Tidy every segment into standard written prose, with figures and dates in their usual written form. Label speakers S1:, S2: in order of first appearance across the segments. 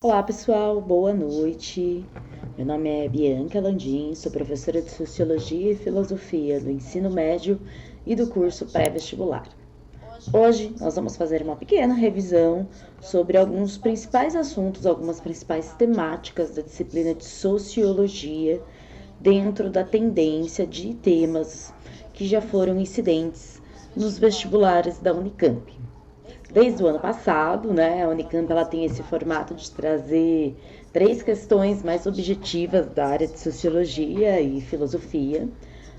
S1: Olá pessoal, boa noite. Meu nome é Bianca Landim, sou professora de Sociologia e Filosofia do ensino médio e do curso pré-vestibular. Hoje nós vamos fazer uma pequena revisão sobre alguns principais assuntos, algumas principais temáticas da disciplina de Sociologia dentro da tendência de temas que já foram incidentes nos vestibulares da Unicamp. Desde o ano passado, a Unicamp ela tem esse formato de trazer 3 questões mais objetivas da área de Sociologia e Filosofia.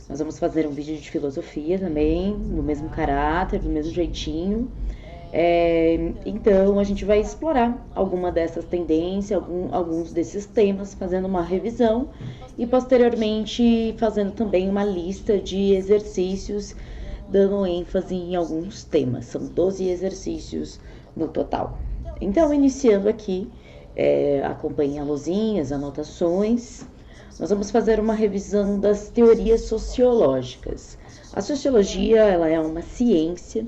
S1: Nós vamos fazer um vídeo de Filosofia também, no mesmo caráter, do mesmo jeitinho. Então, a gente vai explorar alguma dessas tendências, alguns desses temas, fazendo uma revisão e, posteriormente, fazendo também uma lista de exercícios dando ênfase em alguns temas. São 12 exercícios no total. Então, iniciando aqui, acompanhem as luzinhas, anotações. Nós vamos fazer uma revisão das teorias sociológicas. A sociologia ela é uma ciência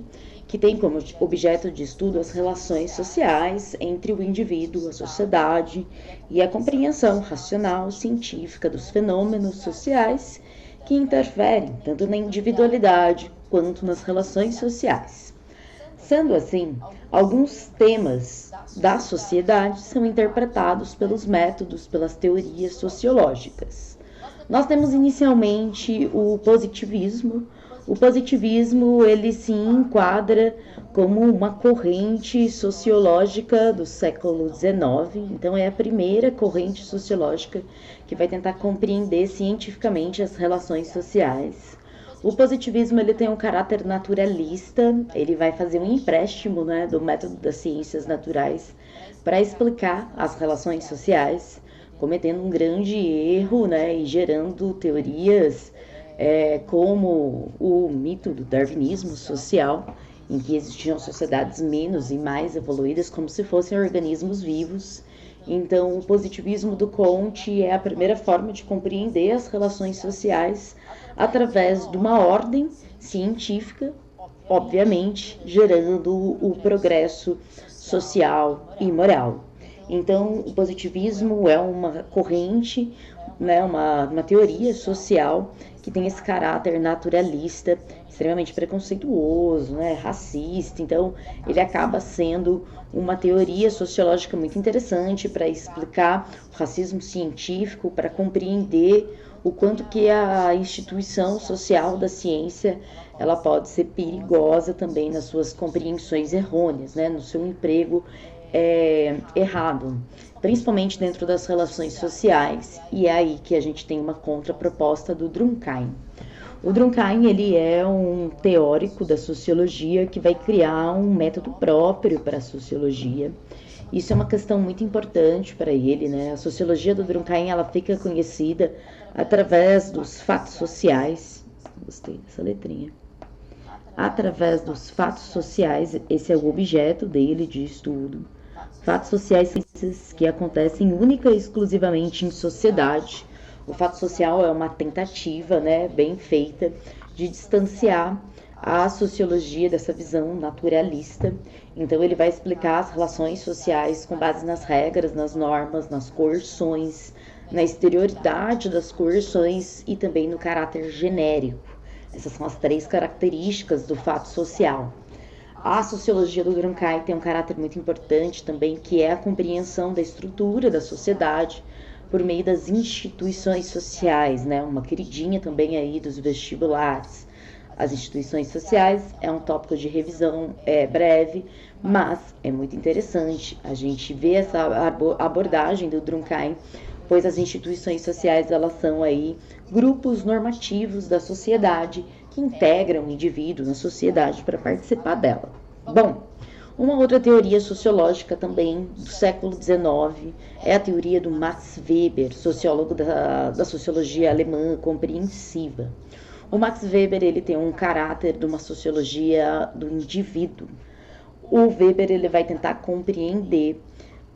S1: que tem como objeto de estudo as relações sociais entre o indivíduo, a sociedade e a compreensão racional científica dos fenômenos sociais que interferem tanto na individualidade quanto nas relações sociais. Sendo assim, alguns temas da sociedade são interpretados pelos métodos, pelas teorias sociológicas. Nós temos inicialmente o positivismo. O positivismo ele se enquadra como uma corrente sociológica do século XIX. Então é a primeira corrente sociológica que vai tentar compreender cientificamente as relações sociais. O positivismo ele tem um caráter naturalista, ele vai fazer um empréstimo do método das ciências naturais para explicar as relações sociais, cometendo um grande erro e gerando teorias como o mito do darwinismo social, em que existiam sociedades menos e mais evoluídas como se fossem organismos vivos. Então, o positivismo do Comte é a primeira forma de compreender as relações sociais através de uma ordem científica, obviamente, gerando o progresso social e moral. Então, o positivismo é uma corrente, uma teoria social que tem esse caráter naturalista, extremamente preconceituoso, racista. Então, ele acaba sendo uma teoria sociológica muito interessante para explicar o racismo científico, para compreender o quanto que a instituição social da ciência ela pode ser perigosa também nas suas compreensões errôneas, no seu emprego errado, principalmente dentro das relações sociais. E é aí que a gente tem uma contraproposta do Durkheim. O Durkheim ele é um teórico da sociologia que vai criar um método próprio para a sociologia. Isso é uma questão muito importante para ele, A sociologia do Durkheim ela fica conhecida através dos fatos sociais. Gostei dessa letrinha. Através dos fatos sociais, esse é o objeto dele de estudo. Fatos sociais que acontecem única e exclusivamente em sociedade. O fato social é uma tentativa, bem feita, de distanciar a sociologia dessa visão naturalista. Então, ele vai explicar as relações sociais com base nas regras, nas normas, nas coerções, na exterioridade das coerções e também no caráter genérico. Essas são as 3 características do fato social. A sociologia do Durkheim tem um caráter muito importante também, que é a compreensão da estrutura da sociedade por meio das instituições sociais, uma queridinha também aí dos vestibulares. As instituições sociais é um tópico de revisão breve, mas é muito interessante a gente ver essa abordagem do Durkheim, pois as instituições sociais elas são aí grupos normativos da sociedade que integram o indivíduo na sociedade para participar dela. Bom, uma outra teoria sociológica também do século XIX é a teoria do Max Weber, sociólogo da sociologia alemã compreensiva. O Max Weber ele tem um caráter de uma sociologia do indivíduo. O Weber ele vai tentar compreender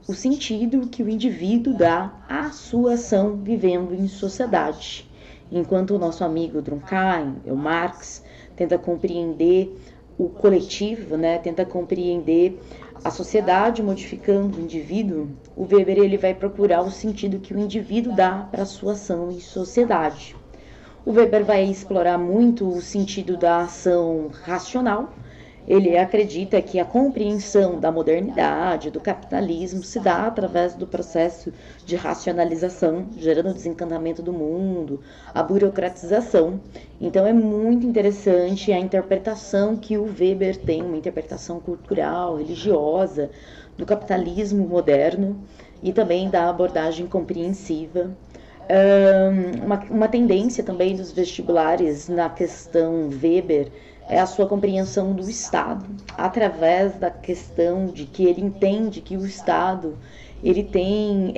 S1: o sentido que o indivíduo dá à sua ação vivendo em sociedade, enquanto o nosso amigo Durkheim, o Marx, tenta compreender o coletivo, né, tenta compreender a sociedade modificando o indivíduo, o Weber ele vai procurar o sentido que o indivíduo dá para a sua ação em sociedade. O Weber vai explorar muito o sentido da ação racional. Ele acredita que a compreensão da modernidade, do capitalismo, se dá através do processo de racionalização, gerando o desencantamento do mundo, a burocratização. Então é muito interessante a interpretação que o Weber tem, uma interpretação cultural, religiosa, do capitalismo moderno e também da abordagem compreensiva. Uma tendência também dos vestibulares na questão Weber é a sua compreensão do Estado, através da questão de que ele entende que o Estado ele tem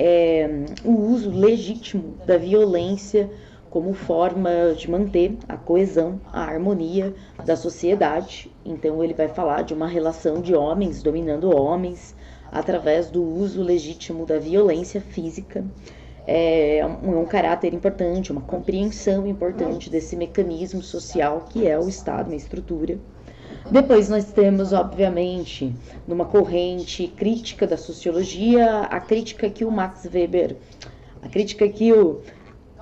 S1: o uso legítimo da violência como forma de manter a coesão, a harmonia da sociedade. Então ele vai falar de uma relação de homens dominando homens através do uso legítimo da violência física. É um caráter importante, uma compreensão importante desse mecanismo social que é o Estado, uma estrutura. Depois nós temos, obviamente, numa corrente crítica da sociologia, a crítica que o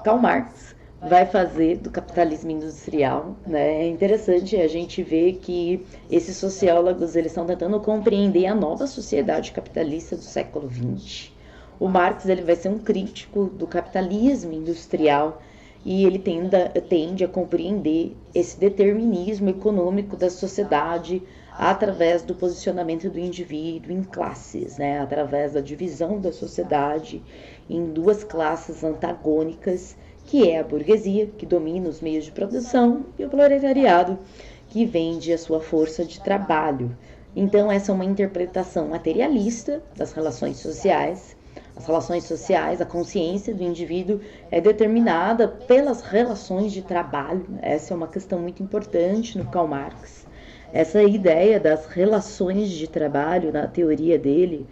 S1: Karl Marx vai fazer do capitalismo industrial, né? É interessante a gente ver que esses sociólogos eles estão tentando compreender a nova sociedade capitalista do século XX. O Marx ele vai ser um crítico do capitalismo industrial e ele tende a compreender esse determinismo econômico da sociedade através do posicionamento do indivíduo em classes, né? Através da divisão da sociedade em duas classes antagônicas, que é a burguesia, que domina os meios de produção, e o proletariado, que vende a sua força de trabalho. Então, essa é uma interpretação materialista das relações sociais. As relações sociais, a consciência do indivíduo é determinada pelas relações de trabalho. Essa é uma questão muito importante no Karl Marx. Essa ideia das relações de trabalho, na teoria dele,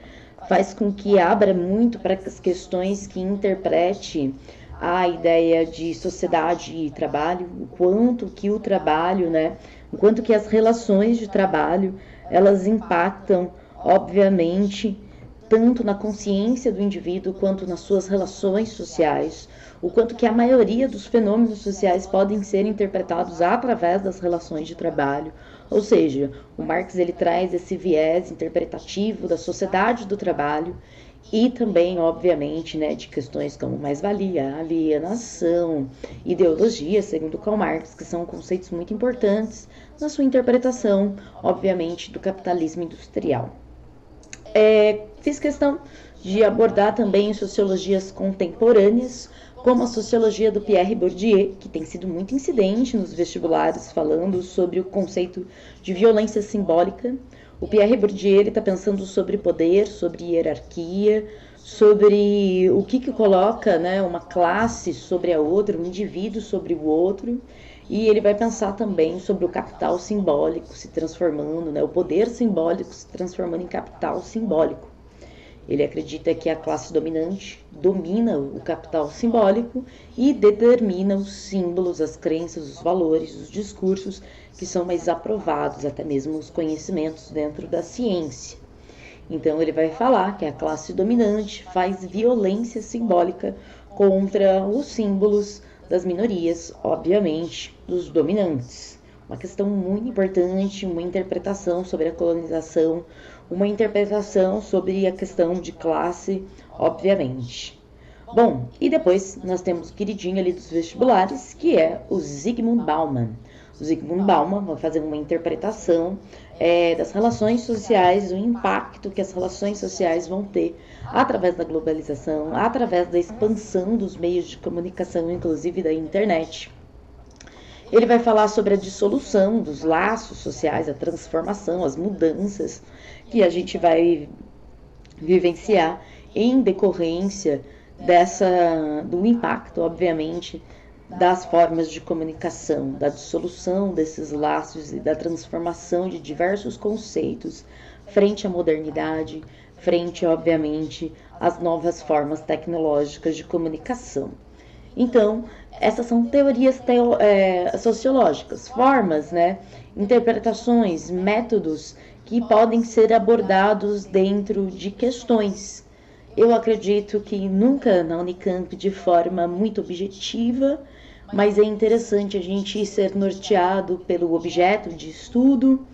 S1: faz com que abra muito para as questões que interprete a ideia de sociedade e trabalho, o quanto que o trabalho, né, o quanto que as relações de trabalho, elas impactam, obviamente, tanto na consciência do indivíduo quanto nas suas relações sociais, o quanto que a maioria dos fenômenos sociais podem ser interpretados através das relações de trabalho. Ou seja, o Marx ele traz esse viés interpretativo da sociedade do trabalho e também, obviamente, né, de questões como mais-valia, alienação, ideologia, segundo Karl Marx, que são conceitos muito importantes na sua interpretação, obviamente, do capitalismo industrial. Fiz questão de abordar também sociologias contemporâneas, como a sociologia do Pierre Bourdieu, que tem sido muito incidente nos vestibulares, falando sobre o conceito de violência simbólica. O Pierre Bourdieu está pensando sobre poder, sobre hierarquia, sobre o que coloca, né, uma classe sobre a outra, um indivíduo sobre o outro. E ele vai pensar também sobre o capital simbólico se transformando, né, o poder simbólico se transformando em capital simbólico. Ele acredita que a classe dominante domina o capital simbólico e determina os símbolos, as crenças, os valores, os discursos que são mais aprovados, até mesmo os conhecimentos dentro da ciência. Então ele vai falar que a classe dominante faz violência simbólica contra os símbolos das minorias, obviamente, dos dominantes. Uma questão muito importante, uma interpretação sobre a colonização, uma interpretação sobre a questão de classe, obviamente. Bom, e depois nós temos o queridinho ali dos vestibulares, que é o Zygmunt Bauman. O Zygmunt Bauman vai fazer uma interpretação das relações sociais, o impacto que as relações sociais vão ter através da globalização, através da expansão dos meios de comunicação, inclusive da internet. Ele vai falar sobre a dissolução dos laços sociais, a transformação, as mudanças que a gente vai vivenciar em decorrência do impacto, obviamente, das formas de comunicação, da dissolução desses laços e da transformação de diversos conceitos frente à modernidade, frente, obviamente, às novas formas tecnológicas de comunicação. Então, essas são teorias sociológicas, formas, né, interpretações, métodos que podem ser abordados dentro de questões. Eu acredito que nunca na Unicamp de forma muito objetiva, mas é interessante a gente ser norteado pelo objeto de estudo,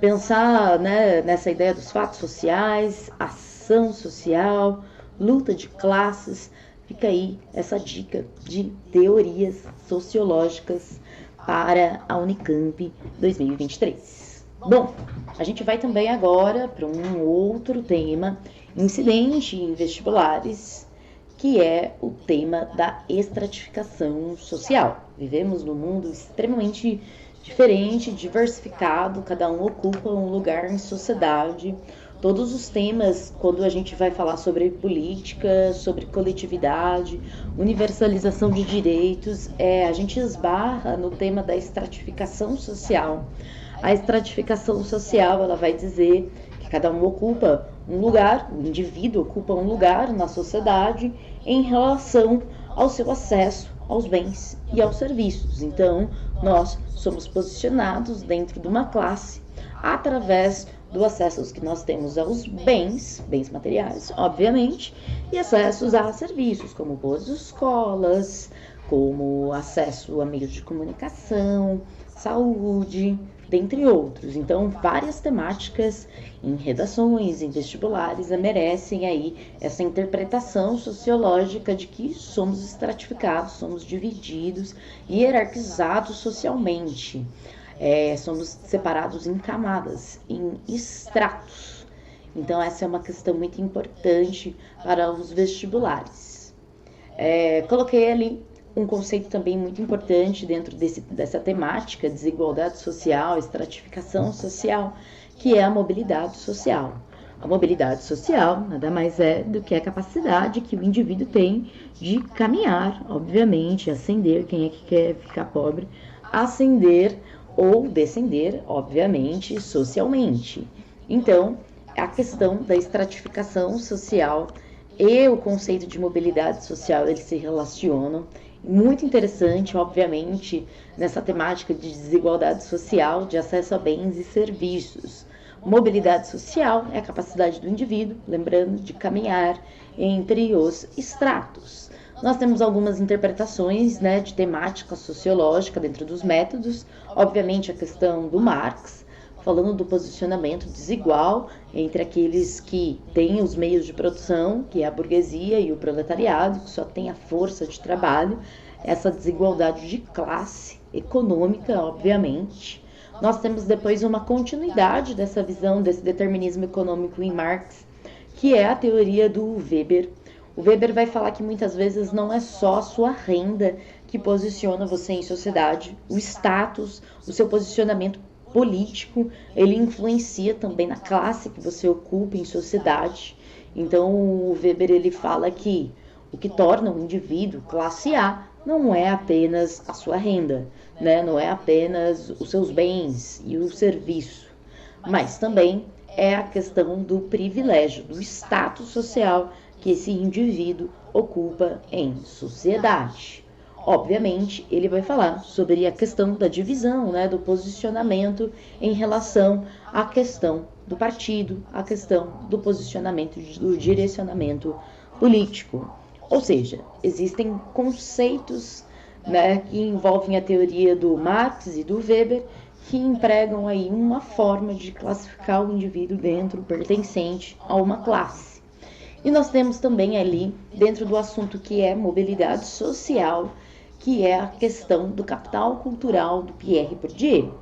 S1: pensar, né, nessa ideia dos fatos sociais, ação social, luta de classes. Fica aí essa dica de teorias sociológicas para a Unicamp 2023. Bom, a gente vai também agora para um outro tema incidente em vestibulares, que é o tema da estratificação social. Vivemos num mundo extremamente diferente, diversificado, cada um ocupa um lugar em sociedade. Todos os temas, quando a gente vai falar sobre política, sobre coletividade, universalização de direitos, a gente esbarra no tema da estratificação social. A estratificação social, ela vai dizer que cada um ocupa um lugar, o indivíduo ocupa um lugar na sociedade em relação ao seu acesso aos bens e aos serviços. Então, nós somos posicionados dentro de uma classe através do acesso que nós temos aos bens materiais, obviamente, e acessos a serviços, como boas escolas, como acesso a meios de comunicação, saúde, dentre outros. Então, várias temáticas em redações, em vestibulares, merecem aí essa interpretação sociológica de que somos estratificados, somos divididos e hierarquizados socialmente. Somos separados em camadas, em estratos. Então, essa é uma questão muito importante para os vestibulares. Coloquei ali um conceito também muito importante dentro dessa temática, desigualdade social, estratificação social, que é a mobilidade social. A mobilidade social nada mais é do que a capacidade que o indivíduo tem de caminhar, obviamente, ascender, quem é que quer ficar pobre, ascender ou descender, obviamente, socialmente. Então, a questão da estratificação social e o conceito de mobilidade social, eles se relacionam. Muito interessante, obviamente, nessa temática de desigualdade social, de acesso a bens e serviços. Mobilidade social é a capacidade do indivíduo, lembrando, de caminhar entre os estratos. Nós temos algumas interpretações, né, de temática sociológica dentro dos métodos. Obviamente, a questão do Marx, falando do posicionamento desigual entre aqueles que têm os meios de produção, que é a burguesia, e o proletariado, que só tem a força de trabalho, essa desigualdade de classe econômica, obviamente. Nós temos depois uma continuidade dessa visão, desse determinismo econômico em Marx, que é a teoria do Weber. O Weber vai falar que muitas vezes não é só a sua renda que posiciona você em sociedade, o status, o seu posicionamento político, ele influencia também na classe que você ocupa em sociedade. Então, o Weber, ele fala que o que torna um indivíduo classe A não é apenas a sua renda, né? Não é apenas os seus bens e o serviço, mas também é a questão do privilégio, do status social que esse indivíduo ocupa em sociedade. Obviamente, ele vai falar sobre a questão da divisão, né, do posicionamento em relação à questão do partido, à questão do posicionamento, do direcionamento político. Ou seja, existem conceitos, né, que envolvem a teoria do Marx e do Weber, que empregam aí uma forma de classificar o indivíduo pertencente a uma classe. E nós temos também ali, dentro do assunto que é mobilidade social, que é a questão do capital cultural do Pierre Bourdieu.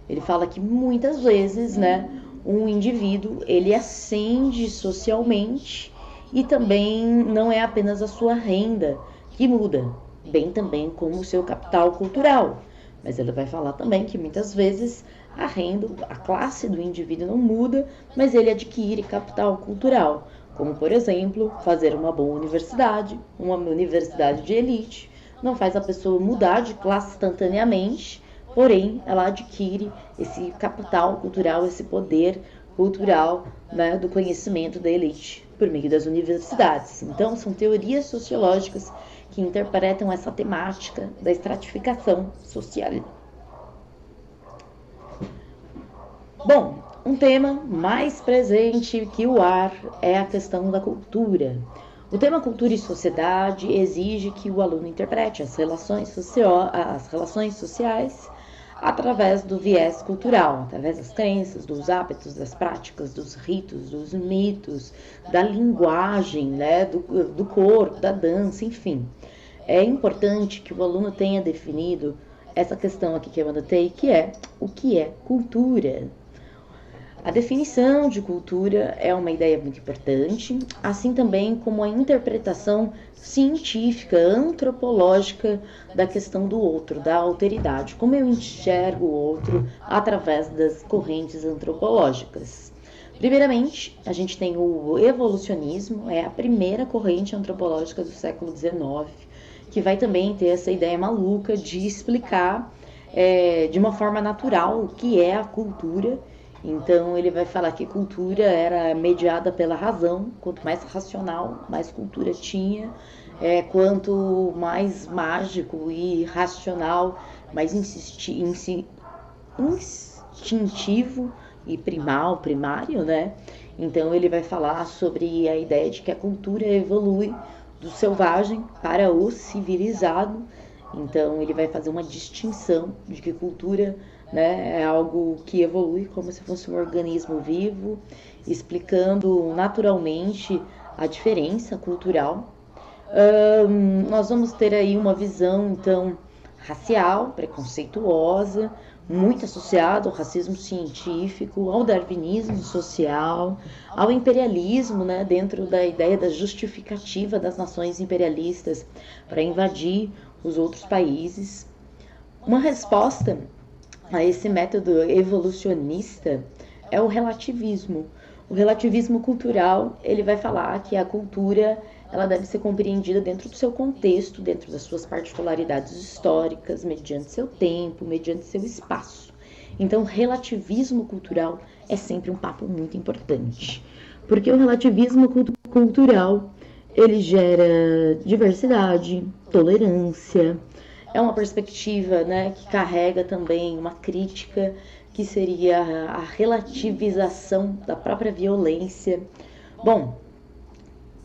S1: Ele fala que muitas vezes, né, um indivíduo, ele ascende socialmente e também não é apenas a sua renda que muda, bem também como o seu capital cultural. Mas ele vai falar também que muitas vezes a renda, a classe do indivíduo não muda, mas ele adquire capital cultural, como, por exemplo, fazer uma boa universidade, uma universidade de elite. Não faz a pessoa mudar de classe instantaneamente, porém, ela adquire esse capital cultural, esse poder cultural, né, do conhecimento da elite por meio das universidades. Então, são teorias sociológicas que interpretam essa temática da estratificação social. Bom, um tema mais presente que o ar é a questão da cultura. O tema cultura e sociedade exige que o aluno interprete as relações sociais através do viés cultural, através das crenças, dos hábitos, das práticas, dos ritos, dos mitos, da linguagem, né, do corpo, da dança, enfim. É importante que o aluno tenha definido essa questão aqui que eu anotei, que é o que é cultura. A definição de cultura é uma ideia muito importante, assim também como a interpretação científica, antropológica da questão do outro, da alteridade, como eu enxergo o outro através das correntes antropológicas. Primeiramente, a gente tem o evolucionismo, é a primeira corrente antropológica do século XIX, que vai também ter essa ideia maluca de explicar de uma forma natural o que é a cultura. Então ele vai falar que cultura era mediada pela razão, quanto mais racional, mais cultura tinha, quanto mais mágico e racional, mais instintivo e primário, né? Então ele vai falar sobre a ideia de que a cultura evolui do selvagem para o civilizado. Então ele vai fazer uma distinção de que cultura, né, é algo que evolui como se fosse um organismo vivo, explicando naturalmente a diferença cultural. Nós vamos ter aí uma visão, então, racial, preconceituosa, muito associada ao racismo científico, ao darwinismo social, ao imperialismo, né, dentro da ideia da justificativa das nações imperialistas para invadir os outros países. Uma resposta a esse método evolucionista é o relativismo. O relativismo cultural, ele vai falar que a cultura ela deve ser compreendida dentro do seu contexto, dentro das suas particularidades históricas, mediante seu tempo, mediante seu espaço. Então, relativismo cultural é sempre um papo muito importante, porque o relativismo cultural, ele gera diversidade, tolerância, é uma perspectiva, né, que carrega também uma crítica, que seria a relativização da própria violência. Bom,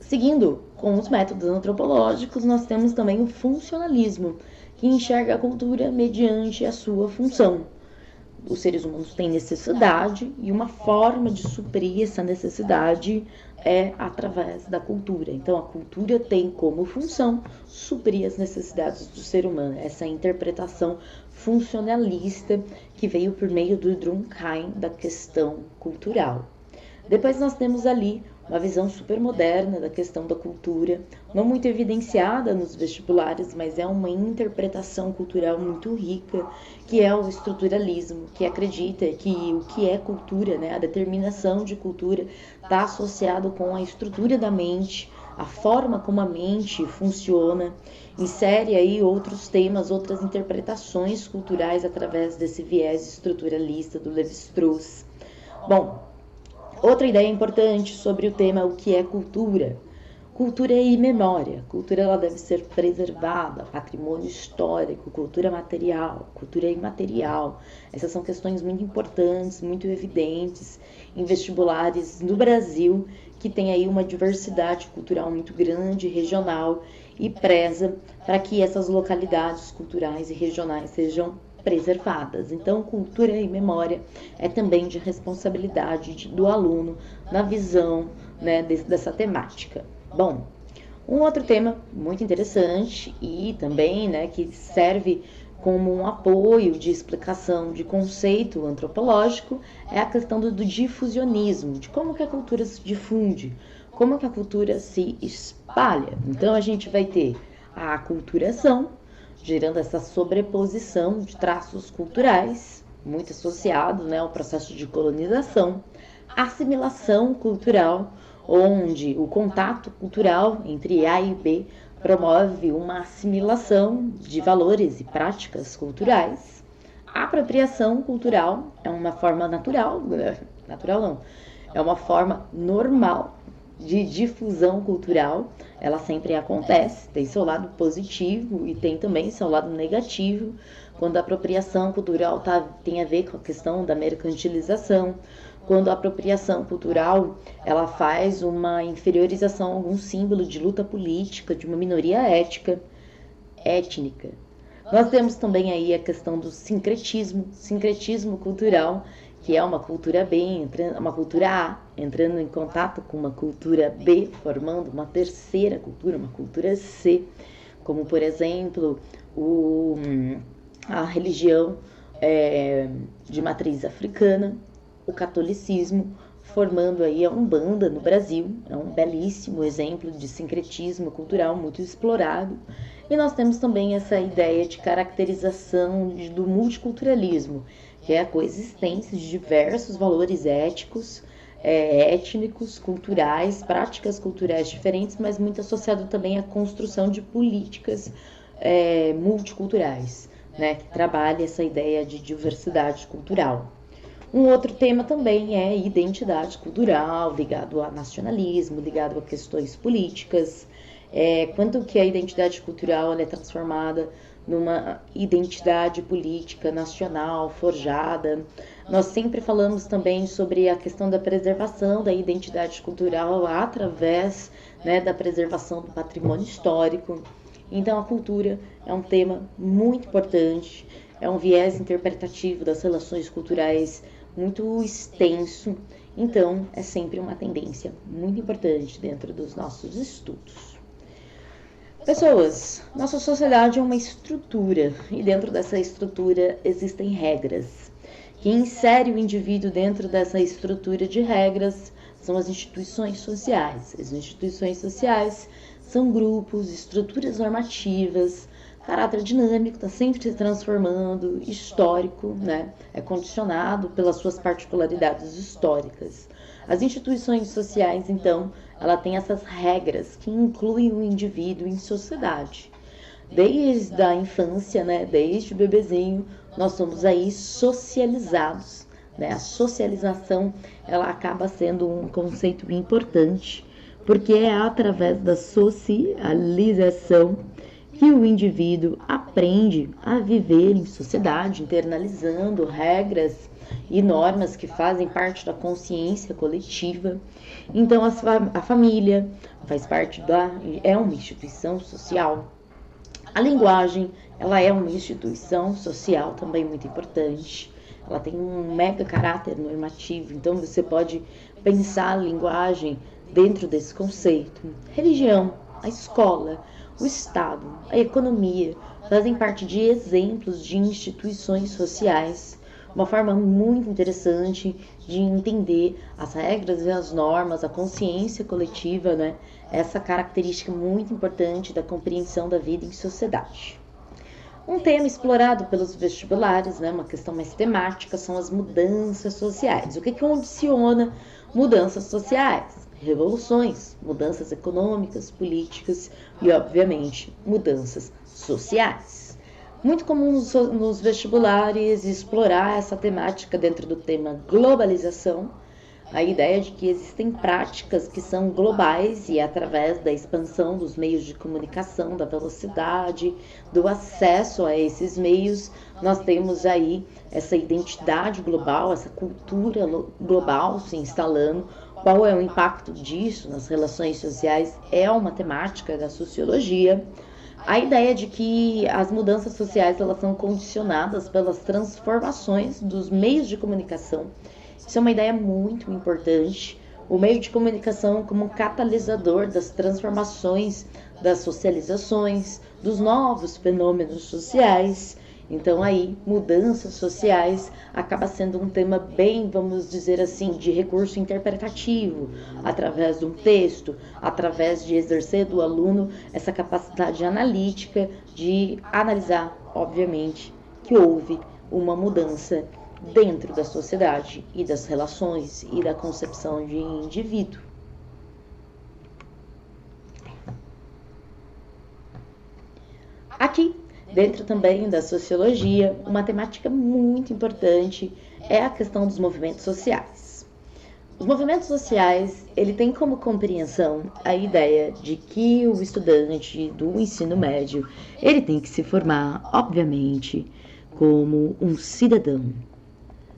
S1: seguindo com os métodos antropológicos, nós temos também o funcionalismo, que enxerga a cultura mediante a sua função. Os seres humanos têm necessidade e uma forma de suprir essa necessidade é através da cultura. Então, a cultura tem como função suprir as necessidades do ser humano. Essa interpretação funcionalista que veio por meio do Durkheim da questão cultural. Depois nós temos ali uma visão super moderna da questão da cultura, não muito evidenciada nos vestibulares, mas é uma interpretação cultural muito rica, que é o estruturalismo, que acredita que o que é cultura, né, a determinação de cultura, está associado com a estrutura da mente, a forma como a mente funciona, insere aí outros temas, outras interpretações culturais através desse viés estruturalista do Lévi-Strauss. Bom, outra ideia importante sobre o tema o que é cultura. Cultura e memória. Cultura ela deve ser preservada, patrimônio histórico, cultura material, cultura imaterial. Essas são questões muito importantes, muito evidentes em vestibulares no Brasil, que tem aí uma diversidade cultural muito grande, regional, e preza para que essas localidades culturais e regionais sejam preservadas. Então, cultura e memória é também de responsabilidade do aluno na visão, né, dessa temática. Bom, um outro tema muito interessante e também, né, que serve como um apoio de explicação de conceito antropológico é a questão do difusionismo, de como que a cultura se difunde, como que a cultura se espalha. Então, a gente vai ter a aculturação, gerando essa sobreposição de traços culturais, muito associado, né, ao processo de colonização, assimilação cultural, onde o contato cultural entre A e B promove uma assimilação de valores e práticas culturais. A apropriação cultural é uma forma natural, natural não, é uma forma normal de difusão cultural, ela sempre acontece, tem seu lado positivo e tem também seu lado negativo, quando a apropriação cultural tem a ver com a questão da mercantilização, quando a apropriação cultural ela faz uma inferiorização a algum símbolo de luta política de uma minoria étnica. Nós temos também aí a questão do sincretismo cultural, que é uma cultura B, uma cultura A, entrando em contato com uma cultura B, formando uma terceira cultura, uma cultura C, como por exemplo a religião de matriz africana, o catolicismo, formando aí a Umbanda no Brasil, é um belíssimo exemplo de sincretismo cultural muito explorado. E nós temos também essa ideia de caracterização do multiculturalismo, que é a coexistência de diversos valores éticos, étnicos, culturais, práticas culturais diferentes, mas muito associado também à construção de políticas multiculturais, né, que trabalha essa ideia de diversidade cultural. Um outro tema também é identidade cultural, ligado a nacionalismo, ligado a questões políticas, quanto que a identidade cultural é transformada numa identidade política nacional forjada. Nós sempre falamos também sobre a questão da preservação da identidade cultural através, né, da preservação do patrimônio histórico. Então, a cultura é um tema muito importante, é um viés interpretativo das relações culturais muito extenso, então é sempre uma tendência muito importante dentro dos nossos estudos. Pessoas, nossa sociedade é uma estrutura e dentro dessa estrutura existem regras. Quem insere o indivíduo dentro dessa estrutura de regras são as instituições sociais. As instituições sociais são grupos, estruturas normativas, caráter dinâmico, está sempre se transformando, histórico, né? É condicionado pelas suas particularidades históricas. As instituições sociais, então, ela tem essas regras que incluem o indivíduo em sociedade. Desde a infância, né? Desde o bebezinho, nós somos aí socializados, né? A socialização, ela acaba sendo um conceito importante, porque é através da socialização que o indivíduo aprende a viver em sociedade, internalizando regras e normas que fazem parte da consciência coletiva. Então, a família faz parte é uma instituição social. A linguagem, ela é uma instituição social também muito importante. Ela tem um mega caráter normativo, então você pode pensar a linguagem dentro desse conceito. Religião, a escola, o Estado, a economia fazem parte de exemplos de instituições sociais, uma forma muito interessante de entender as regras e as normas, a consciência coletiva, né? Essa característica muito importante da compreensão da vida em sociedade. Um tema explorado pelos vestibulares, né, uma questão mais temática, são as mudanças sociais. O que condiciona mudanças sociais? Revoluções, mudanças econômicas, políticas e, obviamente, mudanças sociais. Muito comum nos vestibulares explorar essa temática dentro do tema globalização, a ideia de que existem práticas que são globais e através da expansão dos meios de comunicação, da velocidade, do acesso a esses meios, nós temos aí essa identidade global, essa cultura global se instalando. Qual é o impacto disso nas relações sociais? É uma temática da sociologia. A ideia de que as mudanças sociais elas são condicionadas pelas transformações dos meios de comunicação. Isso é uma ideia muito importante. O meio de comunicação como um catalisador das transformações, das socializações, dos novos fenômenos sociais. Então aí, mudanças sociais acaba sendo um tema bem, vamos dizer assim, de recurso interpretativo, através de um texto, através de exercer do aluno essa capacidade analítica de analisar, obviamente, que houve uma mudança dentro da sociedade e das relações e da concepção de indivíduo. Aqui, dentro também da sociologia, uma temática muito importante é a questão dos movimentos sociais. Os movimentos sociais, ele tem como compreensão a ideia de que o estudante do ensino médio, ele tem que se formar, obviamente, como um cidadão.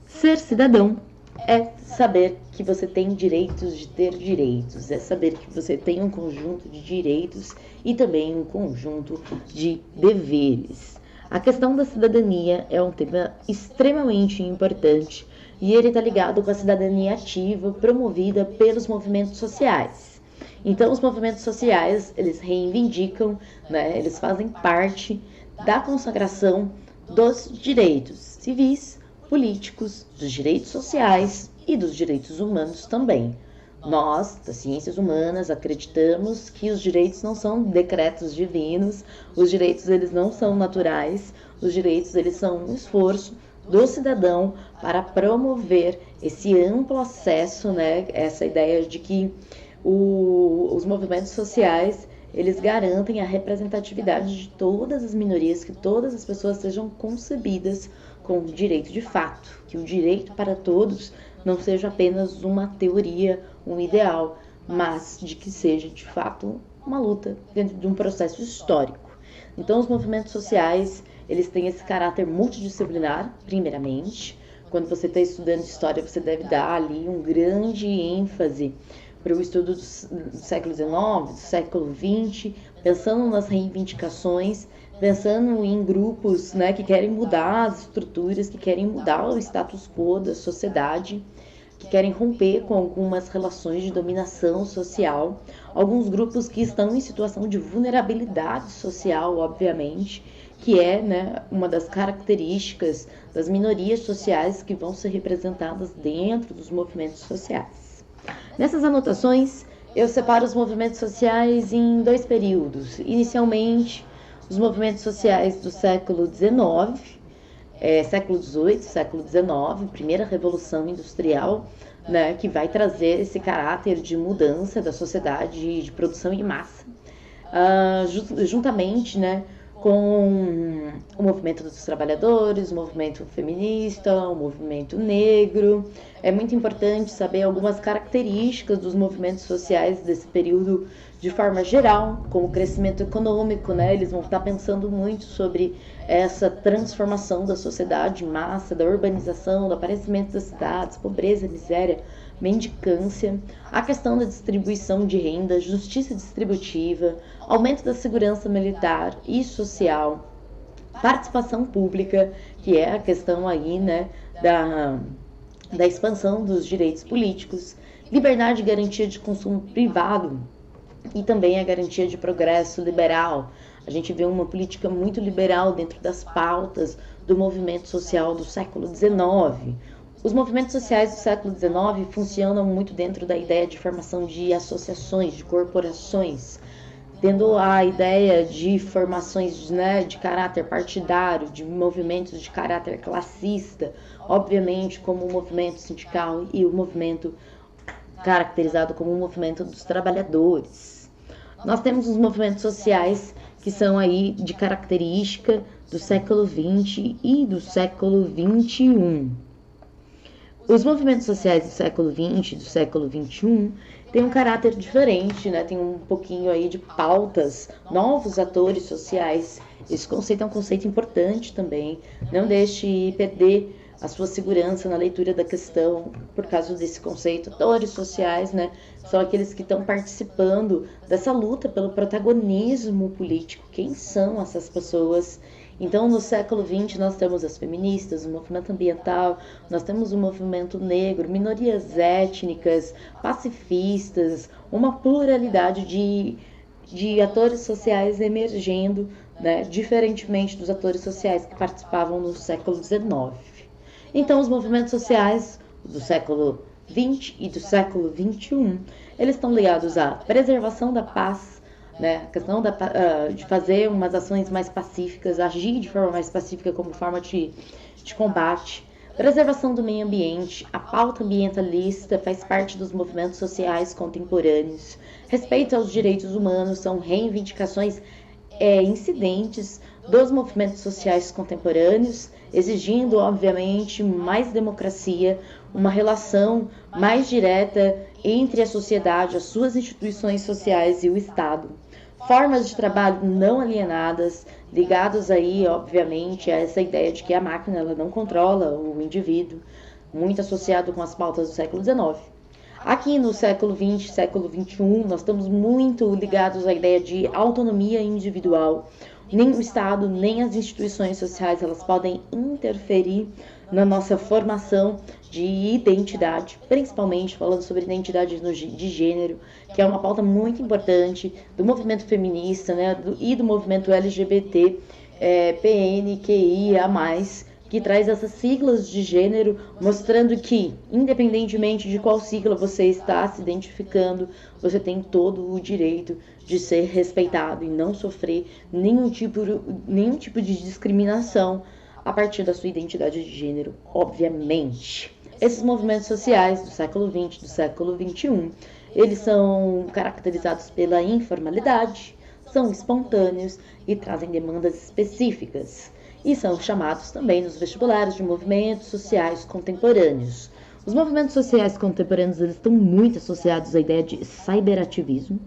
S1: Ser cidadão é saber que você tem direitos de ter direitos, é saber que você tem um conjunto de direitos e também um conjunto de deveres. A questão da cidadania é um tema extremamente importante e ele está ligado com a cidadania ativa promovida pelos movimentos sociais. Então, os movimentos sociais, eles reivindicam, né, eles fazem parte da consagração dos direitos civis, políticos, dos direitos sociais e dos direitos humanos também. Nós, das ciências humanas, acreditamos que os direitos não são decretos divinos, os direitos eles não são naturais, os direitos eles são um esforço do cidadão para promover esse amplo acesso, né, essa ideia de que os movimentos sociais eles garantem a representatividade de todas as minorias, que todas as pessoas sejam concebidas com direito de fato, que o direito para todos não seja apenas uma teoria, um ideal, mas de que seja de fato uma luta dentro de um processo histórico. Então, os movimentos sociais, eles têm esse caráter multidisciplinar, primeiramente. Quando você está estudando história, você deve dar ali um grande ênfase para o estudo do século XIX, do século XX, pensando nas reivindicações, pensando em grupos, né, que querem mudar as estruturas, que querem mudar o status quo da sociedade, que querem romper com algumas relações de dominação social, alguns grupos que estão em situação de vulnerabilidade social, obviamente, que é, né, uma das características das minorias sociais que vão ser representadas dentro dos movimentos sociais. Nessas anotações, eu separo os movimentos sociais em dois períodos. Inicialmente, os movimentos sociais do século XIX, século XVIII, século XIX, primeira revolução industrial, né, que vai trazer esse caráter de mudança da sociedade de produção em massa, juntamente, né, com o movimento dos trabalhadores, o movimento feminista, o movimento negro. É muito importante saber algumas características dos movimentos sociais desse período de forma geral, como o crescimento econômico, né? Eles vão estar pensando muito sobre essa transformação da sociedade em massa, da urbanização, do aparecimento das cidades, pobreza, miséria, mendicância, a questão da distribuição de renda, justiça distributiva, aumento da segurança militar e social, participação pública, que é a questão aí, né, da expansão dos direitos políticos, liberdade e garantia de consumo privado e também a garantia de progresso liberal. A gente vê uma política muito liberal dentro das pautas do movimento social do século XIX. Os movimentos sociais do século XIX funcionam muito dentro da ideia de formação de associações, de corporações, tendo a ideia de formações, né, de caráter partidário, de movimentos de caráter classista, obviamente como o movimento sindical e o movimento caracterizado como o movimento dos trabalhadores. Nós temos os movimentos sociais que são aí de característica do século XX e do século XXI. Os movimentos sociais do século XX e do século XXI têm um caráter diferente, né? Tem um pouquinho aí de pautas, novos atores sociais. Esse conceito é um conceito importante também. Não deixe perder a sua segurança na leitura da questão por causa desse conceito. Atores sociais, né? São aqueles que estão participando dessa luta pelo protagonismo político. Quem são essas pessoas? Então, no século XX, nós temos as feministas, o movimento ambiental, nós temos o movimento negro, minorias étnicas, pacifistas, uma pluralidade de atores sociais emergendo, né, diferentemente dos atores sociais que participavam no século XIX. Então, os movimentos sociais do século XX e do século XXI, eles estão ligados à preservação da paz, né, a questão de fazer umas ações mais pacíficas, agir de forma mais pacífica como forma de combate, preservação do meio ambiente, a pauta ambientalista faz parte dos movimentos sociais contemporâneos, respeito aos direitos humanos são reivindicações incidentes dos movimentos sociais contemporâneos exigindo, obviamente, mais democracia, uma relação mais direta entre a sociedade, as suas instituições sociais e o Estado. Formas de trabalho não alienadas, ligados aí, obviamente, a essa ideia de que a máquina ela não controla o indivíduo, muito associado com as pautas do século XIX. Aqui no século XX, século XXI, nós estamos muito ligados à ideia de autonomia individual. Nem o Estado, nem as instituições sociais, elas podem interferir na nossa formação de identidade, principalmente falando sobre identidade de gênero, que é uma pauta muito importante do movimento feminista, né, e do movimento LGBT, PNQIA+, que traz essas siglas de gênero, mostrando que, independentemente de qual sigla você está se identificando, você tem todo o direito de ser respeitado e não sofrer nenhum tipo de discriminação a partir da sua identidade de gênero, obviamente. Esses movimentos sociais do século XX, do século XXI, eles são caracterizados pela informalidade, são espontâneos e trazem demandas específicas. E são chamados também nos vestibulares de movimentos sociais contemporâneos. Os movimentos sociais contemporâneos eles estão muito associados à ideia de cyberativismo,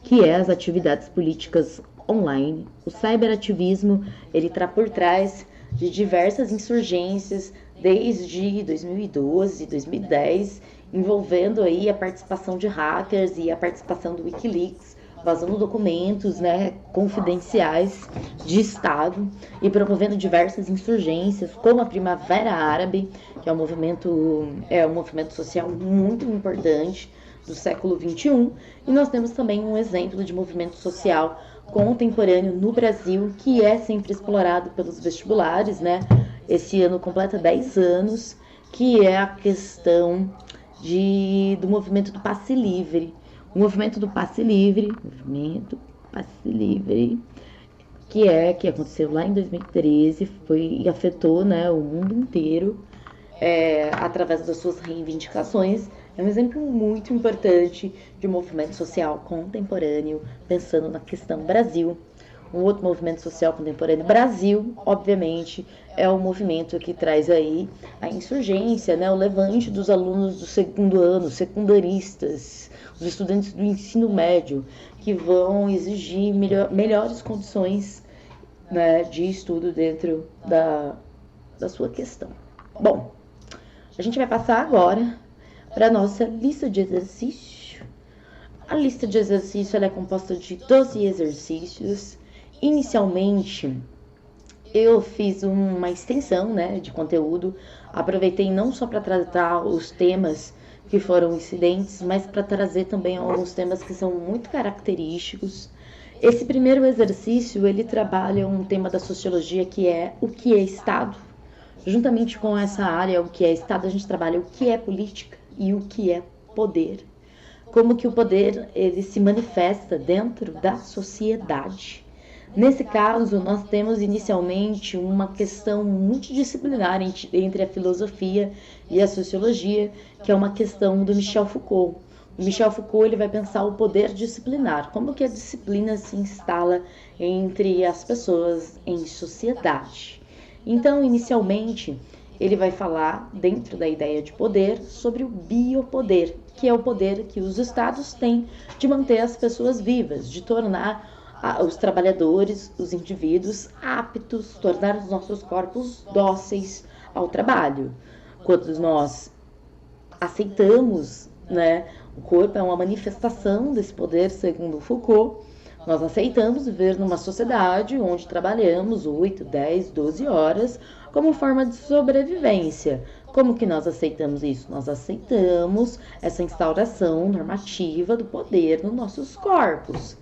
S1: que é as atividades políticas online. O cyberativismo ele está por trás de diversas insurgências desde 2012, 2010, envolvendo aí a participação de hackers e a participação do WikiLeaks, vazando documentos, né, confidenciais de Estado e promovendo diversas insurgências, como a Primavera Árabe, que é um movimento social muito importante do século XXI. E nós temos também um exemplo de movimento social contemporâneo no Brasil, que é sempre explorado pelos vestibulares, né? Esse ano completa 10 anos, que é a questão do movimento do passe livre. O movimento do passe livre, que aconteceu lá em 2013, e afetou, né, o mundo inteiro através das suas reivindicações. É um exemplo muito importante de movimento social contemporâneo, pensando na questão Brasil. Um outro movimento social contemporâneo Brasil, obviamente, é o movimento que traz aí a insurgência, né, o levante dos alunos do segundo ano, secundaristas, os estudantes do ensino médio, que vão exigir melhores condições, né, de estudo dentro da sua questão. Bom, a gente vai passar agora para a nossa lista de exercício. A lista de exercício ela é composta de 12 exercícios. Inicialmente, eu fiz uma extensão, né, de conteúdo. Aproveitei não só para tratar os temas que foram incidentes, mas para trazer também alguns temas que são muito característicos. Esse primeiro exercício, ele trabalha um tema da sociologia que é o que é Estado. Juntamente com essa área, o que é Estado, a gente trabalha o que é política e o que é poder. Como que o poder ele se manifesta dentro da sociedade. Nesse caso, nós temos inicialmente uma questão multidisciplinar entre a filosofia e a sociologia, que é uma questão do Michel Foucault. O Michel Foucault ele vai pensar o poder disciplinar, como que a disciplina se instala entre as pessoas em sociedade. Então, inicialmente, ele vai falar, dentro da ideia de poder, sobre o biopoder, que é o poder que os estados têm de manter as pessoas vivas, de tornar os trabalhadores, os indivíduos aptos, tornar os nossos corpos dóceis ao trabalho. Quando nós aceitamos, né, o corpo é uma manifestação desse poder, segundo Foucault, nós aceitamos viver numa sociedade onde trabalhamos 8, 10, 12 horas como forma de sobrevivência. Como que nós aceitamos isso? Nós aceitamos essa instauração normativa do poder nos nossos corpos.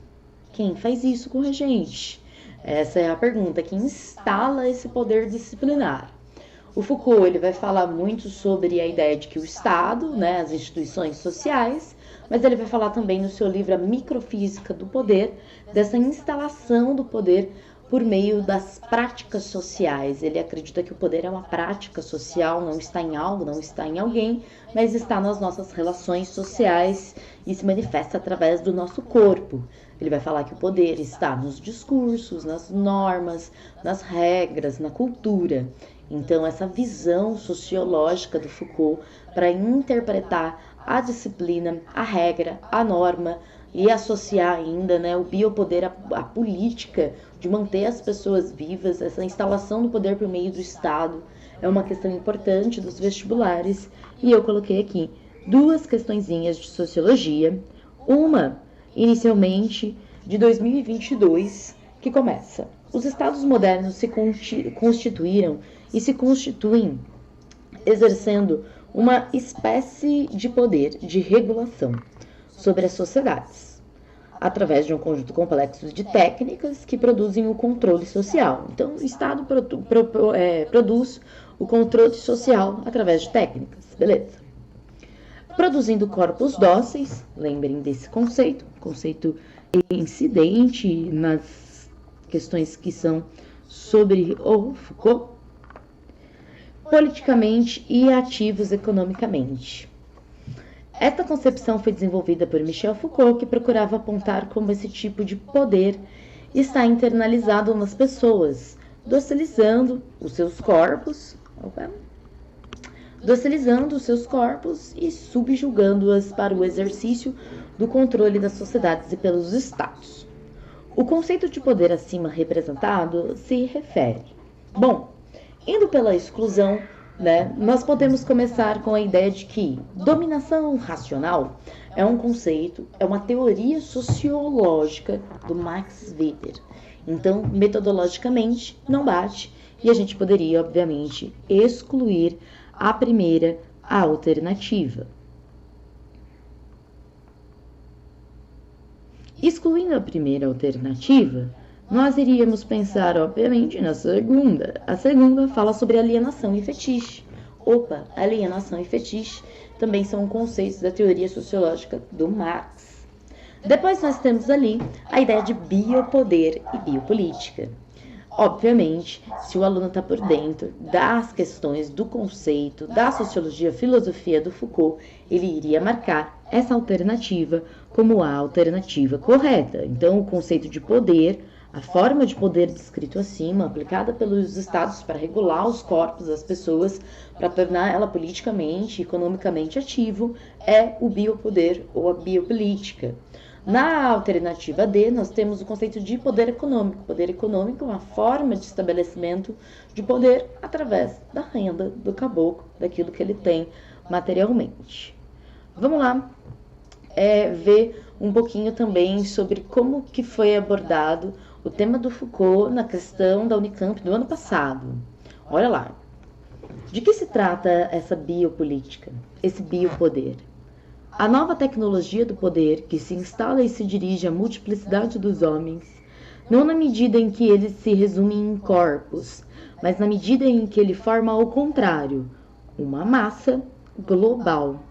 S1: Quem faz isso com a gente? Essa é a pergunta. Quem instala esse poder disciplinar? O Foucault ele vai falar muito sobre a ideia de que o Estado, né, as instituições sociais, mas ele vai falar também no seu livro A Microfísica do Poder, dessa instalação do poder por meio das práticas sociais. Ele acredita que o poder é uma prática social, não está em algo, não está em alguém, mas está nas nossas relações sociais e se manifesta através do nosso corpo. Ele vai falar que o poder está nos discursos, nas normas, nas regras, na cultura. Então, essa visão sociológica do Foucault para interpretar a disciplina, a regra, a norma e associar ainda, né, o biopoder à política de manter as pessoas vivas, essa instalação do poder por meio do Estado, é uma questão importante dos vestibulares. E eu coloquei aqui duas questõezinhas de sociologia, uma inicialmente de 2022, que começa: os estados modernos se constituíram e se constituem exercendo uma espécie de poder de regulação sobre as sociedades, através de um conjunto complexo de técnicas que produzem o controle social. Então, o Estado produz o controle social através de técnicas, beleza? Produzindo corpos dóceis, lembrem desse conceito incidente nas questões que são sobre o Foucault, politicamente e ativos economicamente. Esta concepção foi desenvolvida por Michel Foucault, que procurava apontar como esse tipo de poder está internalizado nas pessoas, docilizando os seus corpos e subjugando-as para o exercício do controle das sociedades e pelos estados. O conceito de poder acima representado se refere. Bom, indo pela exclusão, né, nós podemos começar com a ideia de que dominação racional é um conceito, é uma teoria sociológica do Max Weber. Então, metodologicamente, não bate e a gente poderia, obviamente, excluir a primeira alternativa. Excluindo a primeira alternativa, nós iríamos pensar, obviamente, na segunda. A segunda fala sobre alienação e fetiche. Alienação e fetiche também são conceitos da teoria sociológica do Marx. Depois nós temos ali a ideia de biopoder e biopolítica. Obviamente, se o aluno está por dentro das questões do conceito, da sociologia, filosofia do Foucault, ele iria marcar essa alternativa como a alternativa correta. Então, o conceito de poder, a forma de poder descrito acima, aplicada pelos estados para regular os corpos das pessoas, para tornar ela politicamente e economicamente ativo, é o biopoder ou a biopolítica. Na alternativa D, nós temos o conceito de poder econômico. Poder econômico é uma forma de estabelecimento de poder através da renda do caboclo, daquilo que ele tem materialmente. Vamos lá ver um pouquinho também sobre como que foi abordado o tema do Foucault na questão da Unicamp do ano passado. Olha lá. De que se trata essa biopolítica, esse biopoder? A nova tecnologia do poder que se instala e se dirige à multiplicidade dos homens, não na medida em que eles se resumem em corpos, mas na medida em que ele forma ao contrário, uma massa global,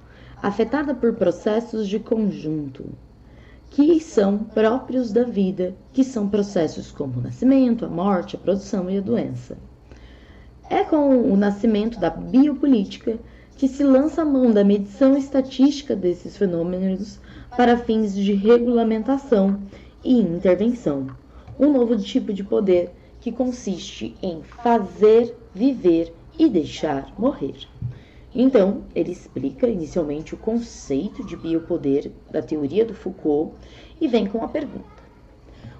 S1: afetada por processos de conjunto, que são próprios da vida, que são processos como o nascimento, a morte, a produção e a doença. É com o nascimento da biopolítica que se lança a mão da medição estatística desses fenômenos para fins de regulamentação e intervenção. Um novo tipo de poder que consiste em fazer, viver e deixar morrer. Então, ele explica inicialmente o conceito de biopoder da teoria do Foucault e vem com a pergunta: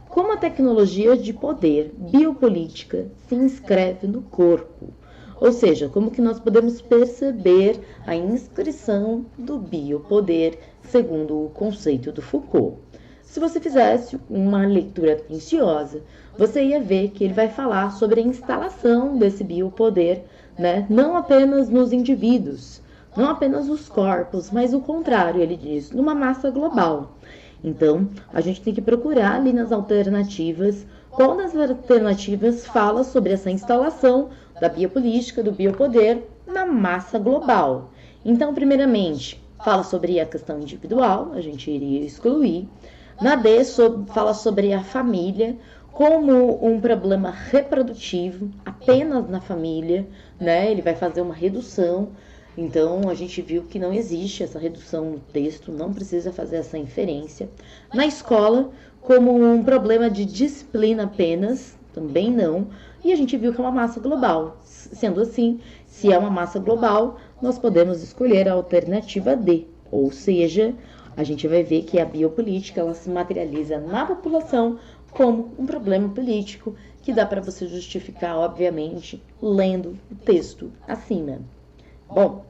S1: como a tecnologia de poder biopolítica se inscreve no corpo? Ou seja, como que nós podemos perceber a inscrição do biopoder segundo o conceito do Foucault? Se você fizesse uma leitura atenciosa, você ia ver que ele vai falar sobre a instalação desse biopoder, né? Não apenas nos indivíduos, não apenas nos corpos, mas o contrário, ele diz, numa massa global. Então, a gente tem que procurar ali nas alternativas, qual das alternativas fala sobre essa instalação da biopolítica, do biopoder na massa global. Então, primeiramente, fala sobre a questão individual, a gente iria excluir. Na D, fala sobre a família como um problema reprodutivo, apenas na família, né? Ele vai fazer uma redução. Então, a gente viu que não existe essa redução no texto, não precisa fazer essa inferência. Na escola, como um problema de disciplina apenas, também não. E a gente viu que é uma massa global. Sendo assim, se é uma massa global, nós podemos escolher a alternativa D, ou seja, a gente vai ver que a biopolítica ela se materializa na população como um problema político que dá para você justificar, obviamente, lendo o texto acima. Bom,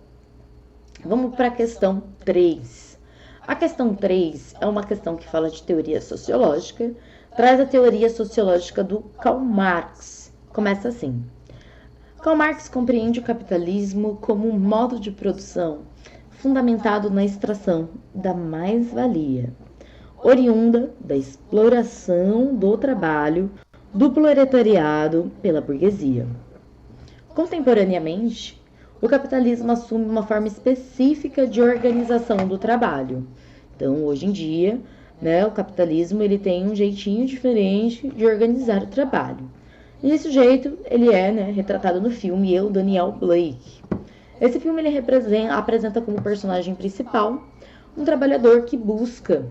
S1: vamos para a questão 3. A questão 3 é uma questão que fala de teoria sociológica, traz a teoria sociológica do Karl Marx. Começa assim. Karl Marx compreende o capitalismo como um modo de produção fundamentado na extração da mais-valia, oriunda da exploração do trabalho do proletariado pela burguesia. Contemporaneamente, o capitalismo assume uma forma específica de organização do trabalho. Então, hoje em dia, o capitalismo ele tem um jeitinho diferente de organizar o trabalho. E esse jeito ele é retratado no filme Eu, Daniel Blake. Esse filme ele apresenta como personagem principal um trabalhador que busca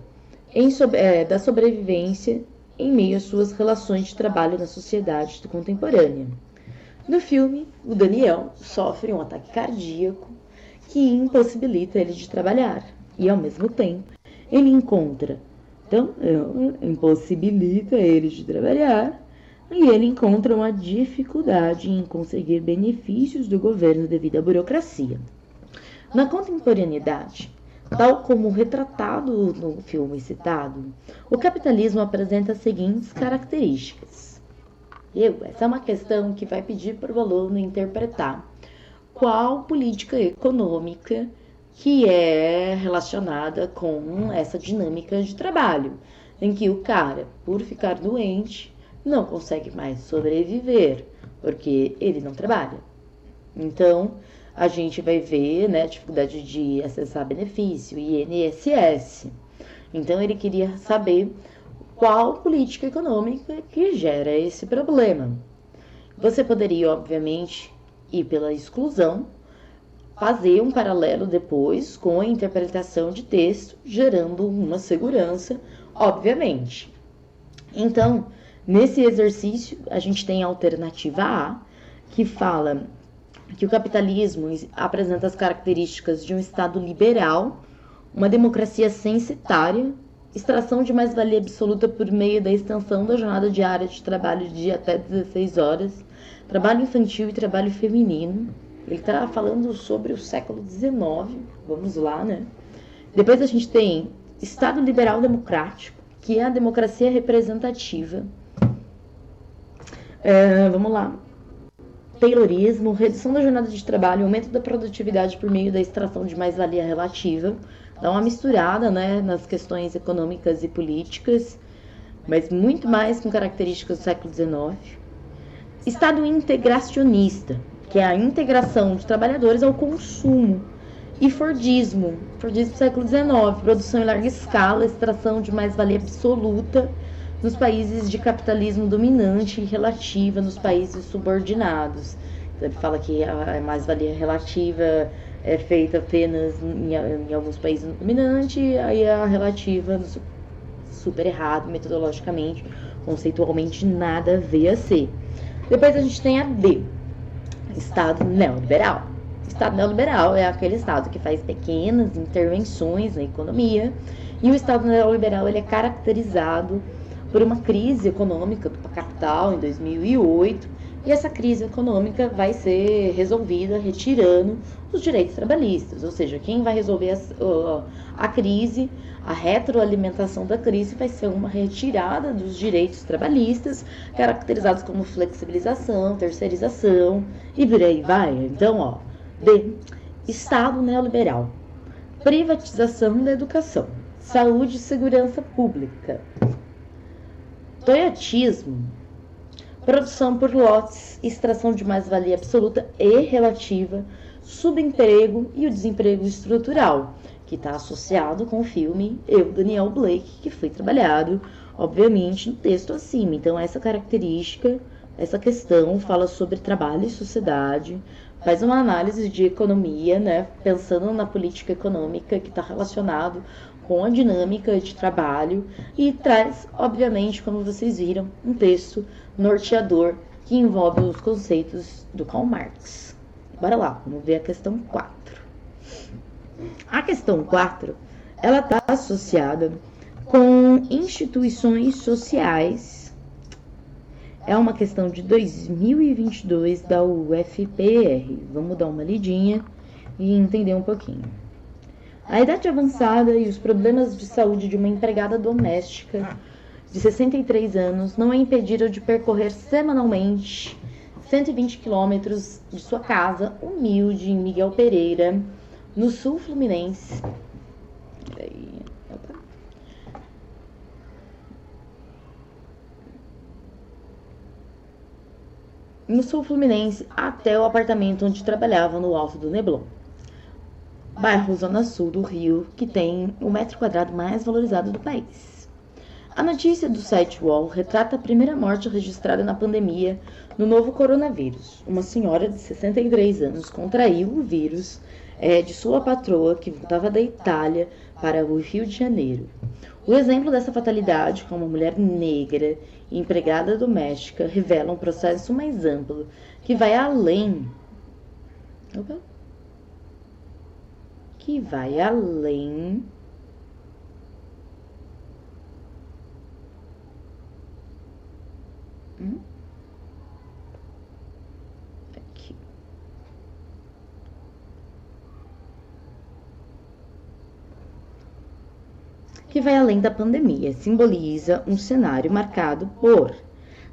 S1: da sobrevivência em meio às suas relações de trabalho na sociedade contemporânea. No filme, o Daniel sofre um ataque cardíaco que impossibilita ele de trabalhar. E, ao mesmo tempo, ele impossibilita ele de trabalhar e ele encontra uma dificuldade em conseguir benefícios do governo devido à burocracia. Na contemporaneidade, tal como retratado no filme citado, o capitalismo apresenta as seguintes características. Essa é uma questão que vai pedir para o aluno interpretar qual política econômica que é relacionada com essa dinâmica de trabalho, em que o cara, por ficar doente, não consegue mais sobreviver, porque ele não trabalha. Então, a gente vai ver dificuldade de acessar benefício, INSS. Então, ele queria saber qual política econômica que gera esse problema. Você poderia, obviamente, ir pela exclusão, fazer um paralelo depois com a interpretação de texto, gerando uma segurança, obviamente. Então, nesse exercício, a gente tem a alternativa A, que fala que o capitalismo apresenta as características de um Estado liberal, uma democracia censitária, extração de mais-valia absoluta por meio da extensão da jornada diária de trabalho de até 16 horas, trabalho infantil e trabalho feminino. Ele está falando sobre o século XIX, vamos lá, Depois a gente tem Estado liberal democrático, que é a democracia representativa. Vamos lá. Taylorismo, redução da jornada de trabalho, aumento da produtividade por meio da extração de mais-valia relativa. Dá uma misturada, nas questões econômicas e políticas, mas muito mais com características do século XIX. Estado integracionista, que é a integração de trabalhadores ao consumo. E Fordismo do século XIX, produção em larga escala, extração de mais-valia absoluta nos países de capitalismo dominante e relativa nos países subordinados. Então, ele fala que a mais-valia relativa é feita apenas em alguns países dominantes, aí a relativa super errado metodologicamente, conceitualmente nada a ver a ser. Depois a gente tem a D, Estado neoliberal. Estado neoliberal é aquele Estado que faz pequenas intervenções na economia, e o Estado neoliberal ele é caracterizado por uma crise econômica do capital em 2008, e essa crise econômica vai ser resolvida retirando os direitos trabalhistas, ou seja, quem vai resolver a crise, a retroalimentação da crise vai ser uma retirada dos direitos trabalhistas, caracterizados como flexibilização, terceirização e por aí vai. Então, D, Estado neoliberal, privatização da educação, saúde e segurança pública, toyotismo, produção por lotes, extração de mais-valia absoluta e relativa, subemprego e o desemprego estrutural, que está associado com o filme Eu, Daniel Blake, que foi trabalhado, obviamente, no texto acima. Então, essa característica, essa questão fala sobre trabalho e sociedade, faz uma análise de economia, né, pensando na política econômica que está relacionado com a dinâmica de trabalho e traz, obviamente, como vocês viram, um texto norteador que envolve os conceitos do Karl Marx. Bora lá, vamos ver a questão 4. A questão 4, ela está associada com instituições sociais. É uma questão de 2022 da UFPR. Vamos dar uma lidinha e entender um pouquinho. A idade avançada e os problemas de saúde de uma empregada doméstica de 63 anos não a impediram de percorrer semanalmente 120 quilômetros de sua casa humilde em Miguel Pereira, no sul fluminense. No sul fluminense até o apartamento onde trabalhava no Alto do Neblon, bairro Zona Sul do Rio, que tem o metro quadrado mais valorizado do país. A notícia do site UOL retrata a primeira morte registrada na pandemia no novo coronavírus. Uma senhora de 63 anos contraiu o vírus de sua patroa, que voltava da Itália para o Rio de Janeiro. O exemplo dessa fatalidade com uma mulher negra e empregada doméstica revela um processo mais amplo que vai além da pandemia, simboliza um cenário marcado por...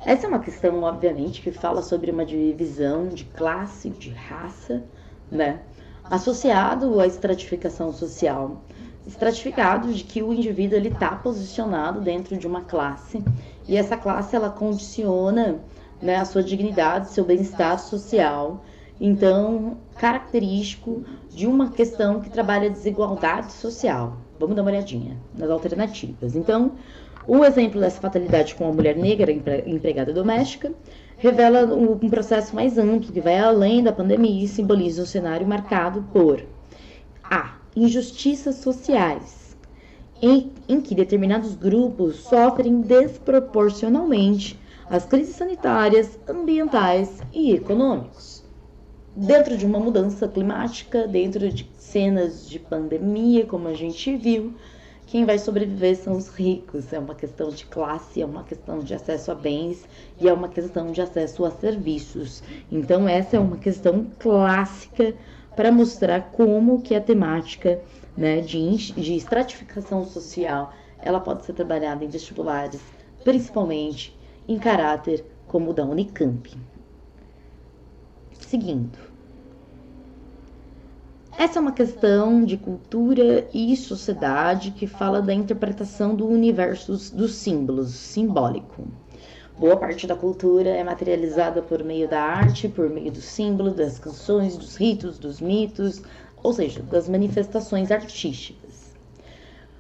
S1: Essa é uma questão, obviamente, que fala sobre uma divisão de classe, de raça, né? Associado à estratificação social. Estratificado de que o indivíduo está posicionado dentro de uma classe, e essa classe ela condiciona, né, a sua dignidade, seu bem-estar social. Então, característico de uma questão que trabalha a desigualdade social. Vamos dar uma olhadinha nas alternativas. Então, o exemplo dessa fatalidade com a mulher negra empregada doméstica revela um processo mais amplo que vai além da pandemia e simboliza um cenário marcado por a injustiças sociais, em que determinados grupos sofrem desproporcionalmente as crises sanitárias, ambientais e econômicas. Dentro de uma mudança climática, dentro de cenas de pandemia, como a gente viu, quem vai sobreviver são os ricos. É uma questão de classe, é uma questão de acesso a bens e é uma questão de acesso a serviços. Então, essa é uma questão clássica para mostrar como que a temática, né, de estratificação social, ela pode ser trabalhada em vestibulares, principalmente em caráter como o da Unicamp. Seguindo. Essa é uma questão de cultura e sociedade que fala da interpretação do universo dos símbolos, simbólico. Boa parte da cultura é materializada por meio da arte, por meio do símbolo, das canções, dos ritos, dos mitos, ou seja, das manifestações artísticas.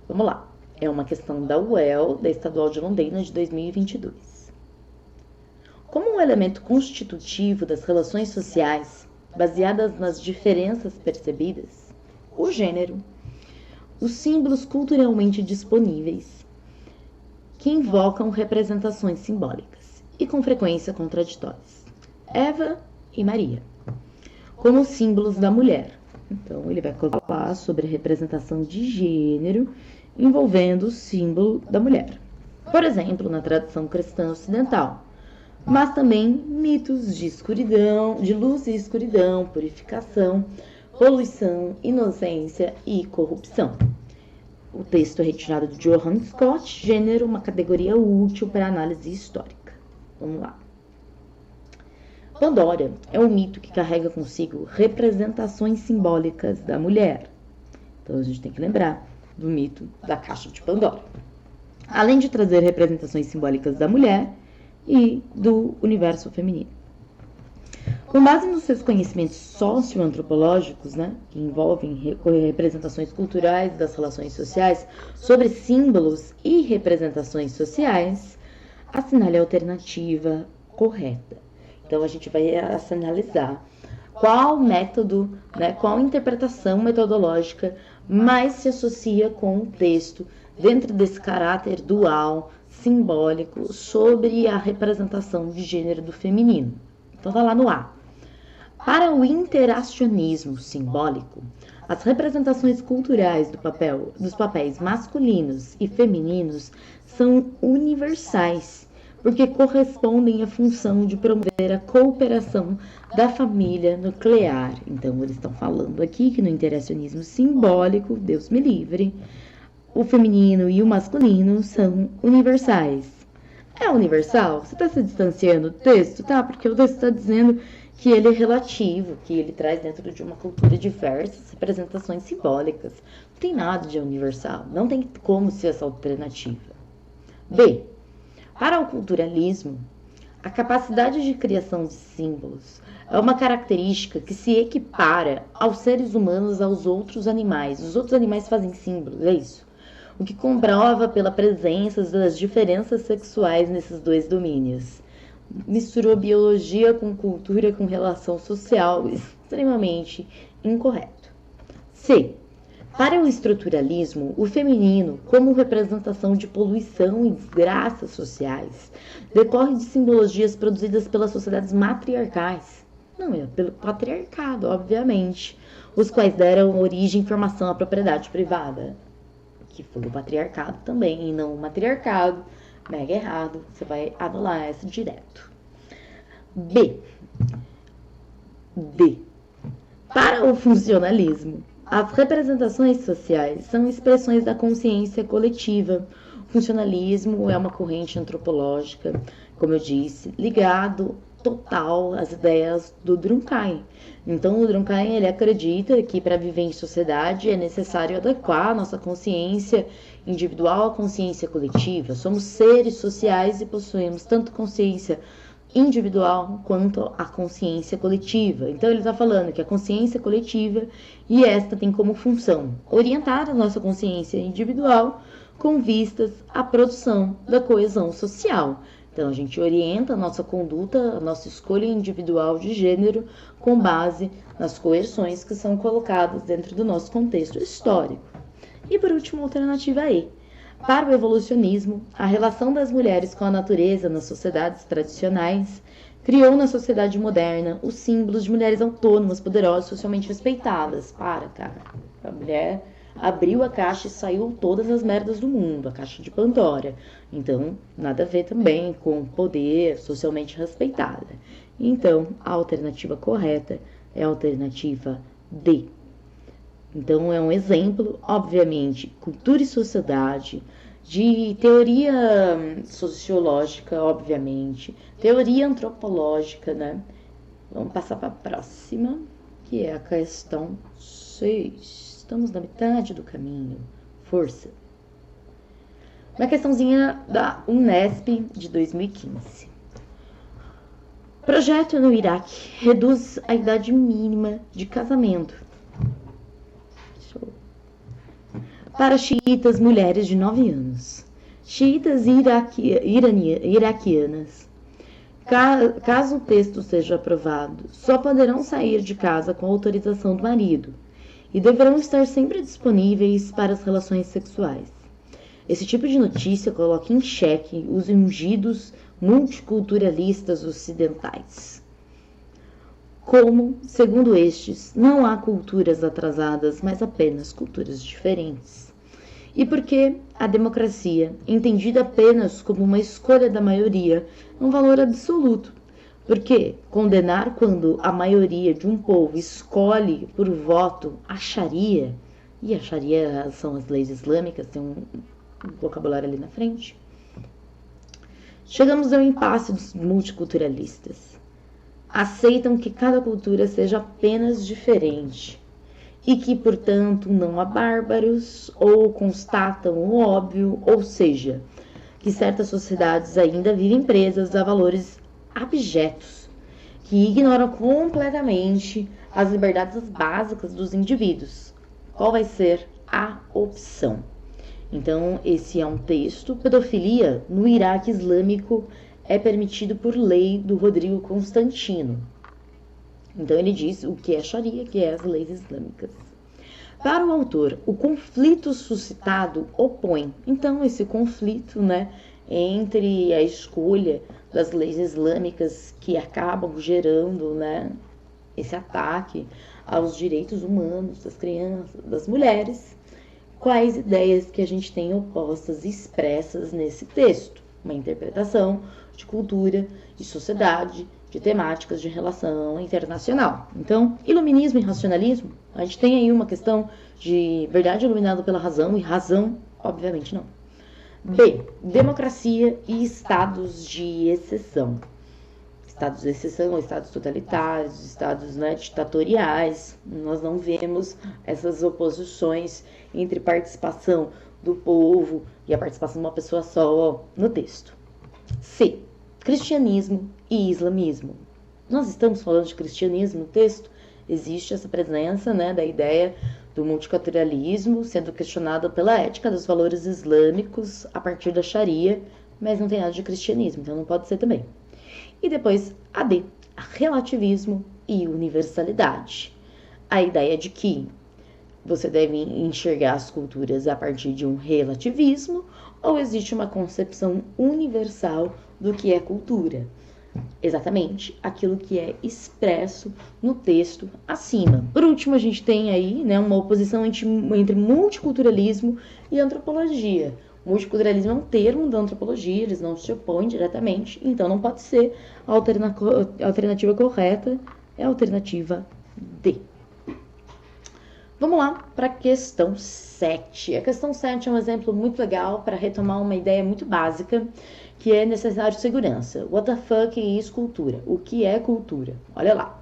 S1: Vamos lá. É uma questão da UEL, da Estadual de Londrina, de 2022. Como um elemento constitutivo das relações sociais, baseadas nas diferenças percebidas, o gênero, os símbolos culturalmente disponíveis, que invocam representações simbólicas e com frequência contraditórias. Eva e Maria, como símbolos da mulher. Então, ele vai falar sobre a representação de gênero envolvendo o símbolo da mulher. Por exemplo, na tradição cristã ocidental, mas também mitos de escuridão, de luz e escuridão, purificação, poluição, inocência e corrupção. O texto é retirado de Johann Scott, gênero, uma categoria útil para análise histórica. Vamos lá. Pandora é um mito que carrega consigo representações simbólicas da mulher. Então a gente tem que lembrar do mito da caixa de Pandora. Além de trazer representações simbólicas da mulher e do universo feminino. Com base nos seus conhecimentos socioantropológicos, né, que envolvem representações culturais das relações sociais, sobre símbolos e representações sociais, assinale a alternativa correta. Então, a gente vai analisar qual método, né, qual interpretação metodológica mais se associa com o texto dentro desse caráter dual, simbólico, sobre a representação de gênero do feminino. Então tá lá no A. Para o interacionismo simbólico, as representações culturais dos papéis masculinos e femininos são universais, porque correspondem à função de promover a cooperação da família nuclear. Então, eles estão falando aqui que no interacionismo simbólico, Deus me livre, o feminino e o masculino são universais. É universal? Você está se distanciando do texto? Tá, porque o texto está dizendo que ele é relativo, que ele traz dentro de uma cultura diversas representações simbólicas. Não tem nada de universal, não tem como ser essa alternativa. B. Para o culturalismo, a capacidade de criação de símbolos é uma característica que se equipara aos seres humanos aos outros animais. Os outros animais fazem símbolos, é isso? O que comprova pela presença das diferenças sexuais nesses dois domínios. Misturou biologia com cultura, com relação social, extremamente incorreto. C. Para o estruturalismo, o feminino, como representação de poluição e desgraças sociais, decorre de simbologias produzidas pelas sociedades matriarcais. Não é pelo patriarcado, obviamente, os quais deram origem e formação à propriedade privada, que foi o patriarcado também, e não o matriarcado. Mega errado, você vai anular essa direto. B. D. Para o funcionalismo, as representações sociais são expressões da consciência coletiva. O funcionalismo é uma corrente antropológica, como eu disse, ligado total às ideias do Durkheim. Então, o Durkheim ele acredita que para viver em sociedade é necessário adequar a nossa consciência individual à consciência coletiva. Somos seres sociais e possuímos tanto consciência individual quanto a consciência coletiva. Então, ele está falando que a consciência coletiva e esta tem como função orientar a nossa consciência individual com vistas à produção da coesão social. Então, a gente orienta a nossa conduta, a nossa escolha individual de gênero com base nas coerções que são colocadas dentro do nosso contexto histórico. E, por último, a alternativa E. Para o evolucionismo, a relação das mulheres com a natureza nas sociedades tradicionais criou na sociedade moderna os símbolos de mulheres autônomas, poderosas, socialmente respeitadas. Cara. A mulher abriu a caixa e saiu todas as merdas do mundo, a caixa de Pandora. Então, nada a ver também com poder socialmente respeitada. Então, a alternativa correta é a alternativa D. Então, é um exemplo, obviamente, cultura e sociedade, de teoria sociológica, obviamente, teoria antropológica, né? Vamos passar para a próxima, que é a questão 6. Estamos na metade do caminho. Força. Uma questãozinha da Unesp de 2015. Projeto no Iraque reduz a idade mínima de casamento para xiitas mulheres de 9 anos. Xiitas iraquianas, caso o texto seja aprovado, só poderão sair de casa com autorização do marido e deverão estar sempre disponíveis para as relações sexuais. Esse tipo de notícia coloca em xeque os ungidos multiculturalistas ocidentais. Como, segundo estes, não há culturas atrasadas, mas apenas culturas diferentes. E porque a democracia, entendida apenas como uma escolha da maioria, é um valor absoluto. Porque condenar quando a maioria de um povo escolhe por voto a Sharia, e a Sharia são as leis islâmicas, tem um vocabulário ali na frente, chegamos ao impasse dos multiculturalistas. Aceitam que cada cultura seja apenas diferente e que, portanto, não há bárbaros ou constatam o óbvio, ou seja, que certas sociedades ainda vivem presas a valores abjetos que ignoram completamente as liberdades básicas dos indivíduos. Qual vai ser a opção? Então, esse é um texto. Pedofilia no Iraque Islâmico é permitido por lei do Rodrigo Constantino. Então ele diz o que é Sharia, que é as leis islâmicas. Para o autor, o conflito suscitado opõe, então, esse conflito, né, entre a escolha das leis islâmicas que acabam gerando, né, esse ataque aos direitos humanos das crianças, das mulheres, quais ideias que a gente tem opostas e expressas nesse texto. Uma interpretação de cultura e sociedade, de temáticas de relação internacional. Então, iluminismo e racionalismo, a gente tem aí uma questão de verdade iluminada pela razão e razão, obviamente, não. B. Democracia e estados de exceção. Estados de exceção, estados totalitários, estados, né, ditatoriais. Nós não vemos essas oposições entre participação do povo e a participação de uma pessoa só no texto. C. Cristianismo e islamismo. Nós estamos falando de cristianismo no texto, existe essa presença, né, da ideia do multiculturalismo sendo questionada pela ética dos valores islâmicos a partir da Sharia, mas não tem nada de cristianismo, então não pode ser também. E depois a D, relativismo e universalidade. A ideia de que você deve enxergar as culturas a partir de um relativismo ou existe uma concepção universal do que é cultura. Exatamente aquilo que é expresso no texto acima. Por último, a gente tem aí, né, uma oposição entre multiculturalismo e antropologia. O multiculturalismo é um termo da antropologia, eles não se opõem diretamente, então não pode ser a alternativa correta, é a alternativa D. Vamos lá para a questão 7. A questão 7 é um exemplo muito legal para retomar uma ideia muito básica, que é necessário segurança. What the fuck is cultura? O que é cultura? Olha lá.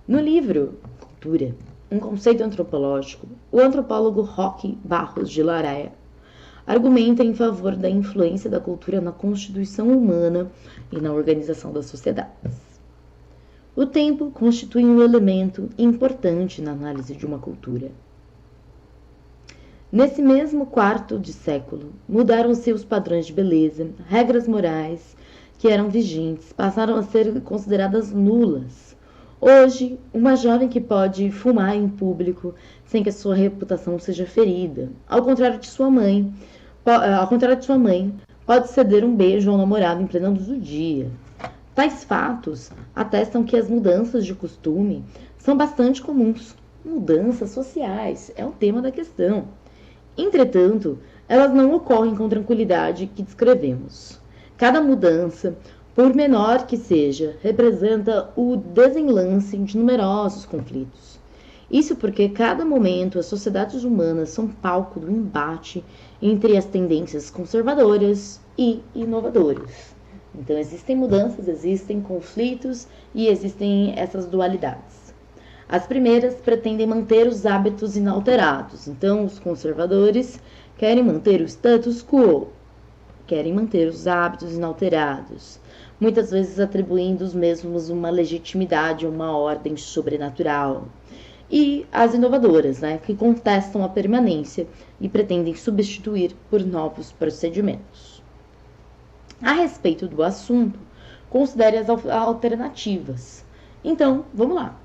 S1: No livro Cultura, um conceito antropológico, o antropólogo Roque Barros de Laraia argumenta em favor da influência da cultura na constituição humana e na organização das sociedades. O tempo constitui um elemento importante na análise de uma cultura. Nesse mesmo quarto de século, mudaram-se os padrões de beleza, regras morais que eram vigentes passaram a ser consideradas nulas. Hoje, uma jovem que pode fumar em público sem que a sua reputação seja ferida, ao contrário de sua mãe, pode ceder um beijo ao namorado em plena luz do dia. Tais fatos atestam que as mudanças de costume são bastante comuns. Mudanças sociais é o tema da questão. Entretanto, elas não ocorrem com tranquilidade que descrevemos. Cada mudança, por menor que seja, representa o desenlace de numerosos conflitos. Isso porque cada momento as sociedades humanas são palco do embate entre as tendências conservadoras e inovadoras. Então, existem mudanças, existem conflitos e existem essas dualidades. As primeiras pretendem manter os hábitos inalterados. Então, os conservadores querem manter o status quo, querem manter os hábitos inalterados, muitas vezes atribuindo os mesmos uma legitimidade, uma ordem sobrenatural. E as inovadoras, né, que contestam a permanência e pretendem substituir por novos procedimentos. A respeito do assunto, considere as alternativas. Então, vamos lá.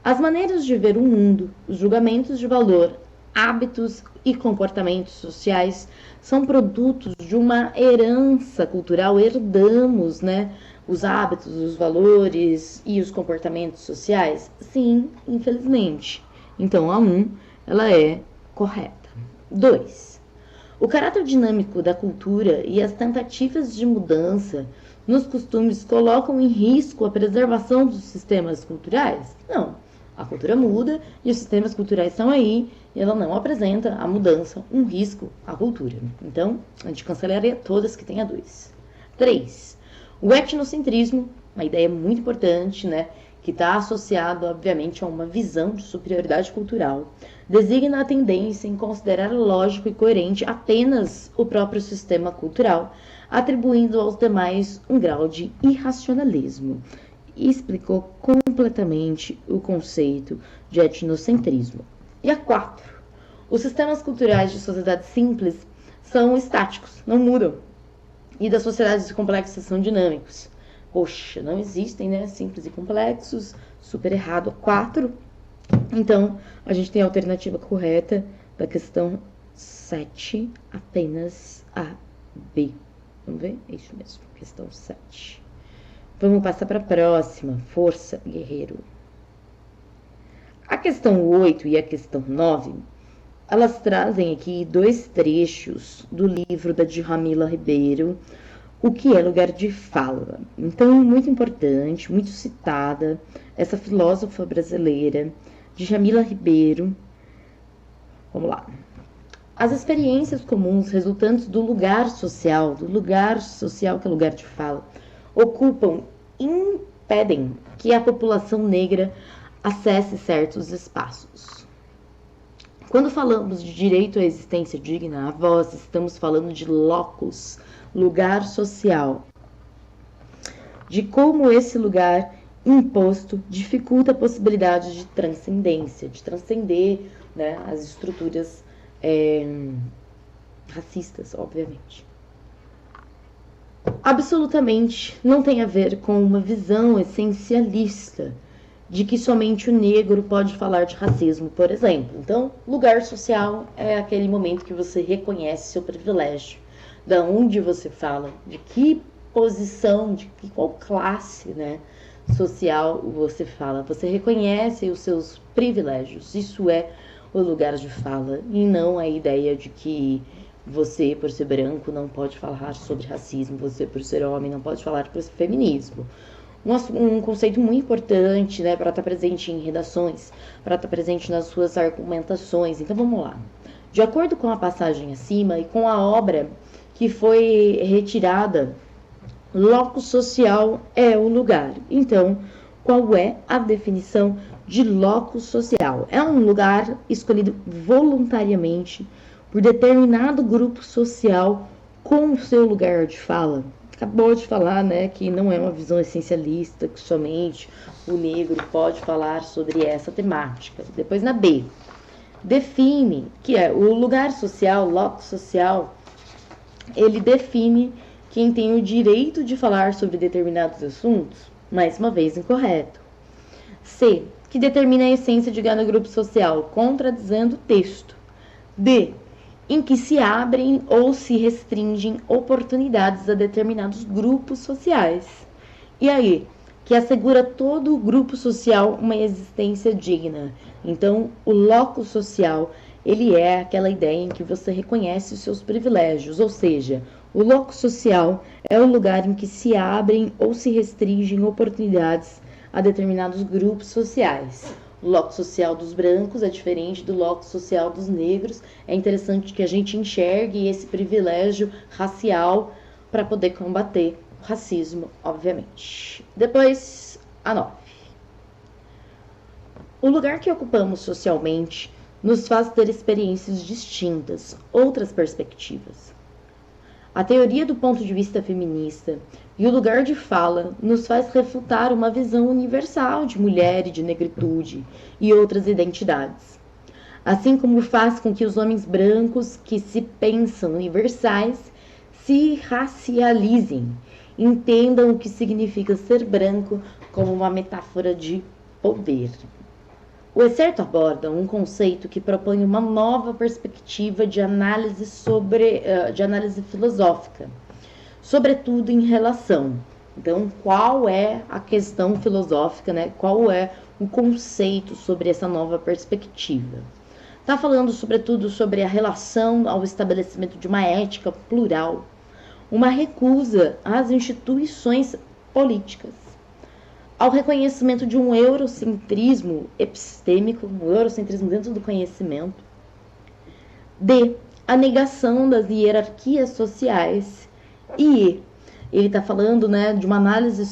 S1: As maneiras de ver o mundo, os julgamentos de valor, hábitos e comportamentos sociais são produtos de uma herança cultural. Herdamos, né, os hábitos, os valores e os comportamentos sociais? Sim, infelizmente. Então, a 1, ela é correta. 2. O caráter dinâmico da cultura e as tentativas de mudança nos costumes colocam em risco a preservação dos sistemas culturais? Não. A cultura muda e os sistemas culturais estão aí e ela não apresenta a mudança, um risco à cultura. Então, a gente cancelaria todas que tem a 2. 3. O etnocentrismo, uma ideia muito importante, né? Que está associado, obviamente, a uma visão de superioridade cultural, designa a tendência em considerar lógico e coerente apenas o próprio sistema cultural, atribuindo aos demais um grau de irracionalismo. E explicou completamente o conceito de etnocentrismo. E a 4. Os sistemas culturais de sociedades simples são estáticos, não mudam. E das sociedades complexas são dinâmicos. Poxa, não existem, né? Simples e complexos, super errado, 4. Então, a gente tem a alternativa correta da questão 7, apenas a B. Vamos ver? É isso mesmo, questão 7. Vamos passar para a próxima. Força, guerreiro. A questão 8 e a questão 9, elas trazem aqui 2 trechos do livro da Djamila Ribeiro, O que é lugar de fala. Então, muito importante, muito citada, essa filósofa brasileira, Djamila Ribeiro. Vamos lá. As experiências comuns resultantes do lugar social que é lugar de fala, impedem que a população negra acesse certos espaços. Quando falamos de direito à existência digna, a voz, estamos falando de locus, lugar social, de como esse lugar imposto dificulta a possibilidade de transcendência, de transcender, né, as estruturas racistas, obviamente. Absolutamente não tem a ver com uma visão essencialista de que somente o negro pode falar de racismo, por exemplo. Então, lugar social é aquele momento que você reconhece seu privilégio, da onde você fala, de que posição, qual classe, né, social você fala. Você reconhece os seus privilégios. Isso é o lugar de fala, e não a ideia de que você, por ser branco, não pode falar sobre racismo, você, por ser homem, não pode falar sobre feminismo. Um conceito muito importante, né, para estar presente em redações, para estar presente nas suas argumentações. Então, vamos lá. De acordo com a passagem acima e com a obra que foi retirada, locus social é o lugar. Então, qual é a definição de locus social? É um lugar escolhido voluntariamente por determinado grupo social com o seu lugar de fala. Acabou de falar, né, que não é uma visão essencialista, que somente o negro pode falar sobre essa temática. Depois, na B, define que é o lugar social, locus social, ele define quem tem o direito de falar sobre determinados assuntos. Mais uma vez, incorreto. C, que determina a essência de cada grupo social, contradizendo o texto. D, em que se abrem ou se restringem oportunidades a determinados grupos sociais. E aí, que assegura todo o grupo social uma existência digna. Então, o locus social, ele é aquela ideia em que você reconhece os seus privilégios, ou seja, o locus social é o lugar em que se abrem ou se restringem oportunidades a determinados grupos sociais. O locus social dos brancos é diferente do locus social dos negros. É interessante que a gente enxergue esse privilégio racial para poder combater o racismo, obviamente. Depois, a 9. O lugar que ocupamos socialmente nos faz ter experiências distintas, outras perspectivas. A teoria do ponto de vista feminista e o lugar de fala nos faz refutar uma visão universal de mulher e de negritude e outras identidades. Assim como faz com que os homens brancos que se pensam universais se racializem, entendam o que significa ser branco como uma metáfora de poder. O excerto aborda um conceito que propõe uma nova perspectiva de análise filosófica, sobretudo em relação. Então, qual é a questão filosófica, né? Qual é o conceito sobre essa nova perspectiva? Está falando, sobretudo, sobre a relação ao estabelecimento de uma ética plural, uma recusa às instituições políticas, ao reconhecimento de um eurocentrismo epistêmico, um eurocentrismo dentro do conhecimento, D, a negação das hierarquias sociais, e ele está falando, né, de uma análise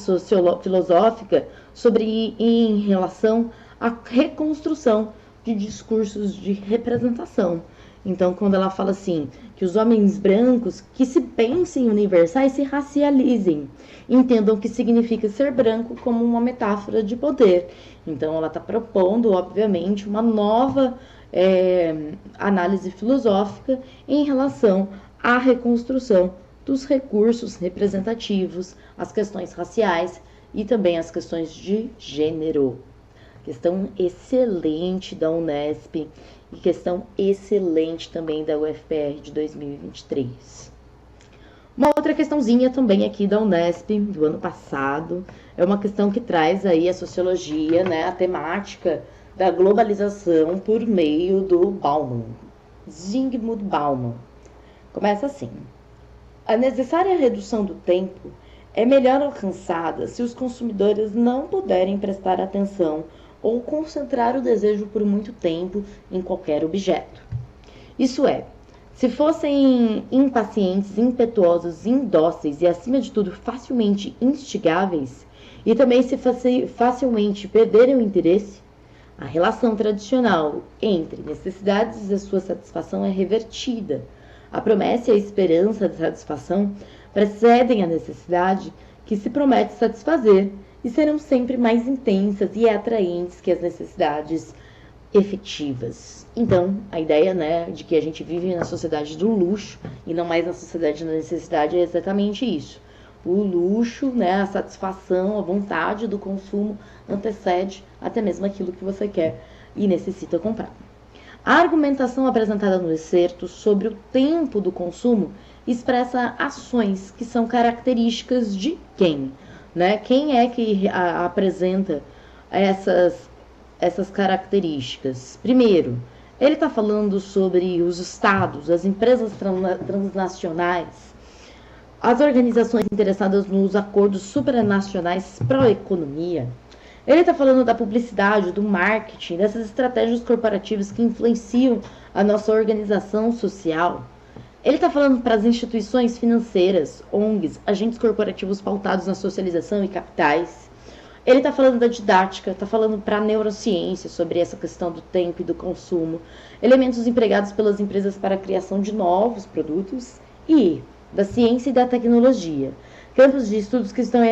S1: filosófica sobre em relação à reconstrução de discursos de representação. Então, quando ela fala assim, que os homens brancos que se pensem universais se racializem, entendam que significa ser branco como uma metáfora de poder. Então, ela está propondo, obviamente, uma nova análise filosófica em relação à reconstrução dos recursos representativos, as questões raciais e também as questões de gênero. Questão excelente da Unesp e questão excelente também da UFPR de 2023. Uma outra questãozinha também aqui da Unesp do ano passado é uma questão que traz aí a sociologia, né, a temática da globalização por meio do Bauman, Zygmunt Bauman. Começa assim: a necessária redução do tempo é melhor alcançada se os consumidores não puderem prestar atenção ou concentrar o desejo por muito tempo em qualquer objeto. Isso é, se fossem impacientes, impetuosos, indóceis e, acima de tudo, facilmente instigáveis, e também se facilmente perderem o interesse, a relação tradicional entre necessidades e a sua satisfação é revertida. A promessa e a esperança de satisfação precedem a necessidade que se promete satisfazer e serão sempre mais intensas e atraentes que as necessidades efetivas. Então, a ideia, né, de que a gente vive na sociedade do luxo e não mais na sociedade da necessidade é exatamente isso. O luxo, né, a satisfação, a vontade do consumo antecede até mesmo aquilo que você quer e necessita comprar. A argumentação apresentada no excerto sobre o tempo do consumo expressa ações que são características de quem? Né? Quem é que apresenta essas características? Primeiro, ele está falando sobre os estados, as empresas transnacionais, as organizações interessadas nos acordos supranacionais pró-economia. Ele está falando da publicidade, do marketing, dessas estratégias corporativas que influenciam a nossa organização social. Ele está falando para as instituições financeiras, ONGs, agentes corporativos pautados na socialização e capitais. Ele está falando da didática, está falando para a neurociência sobre essa questão do tempo e do consumo, elementos empregados pelas empresas para a criação de novos produtos e da ciência e da tecnologia, campos de estudos que estão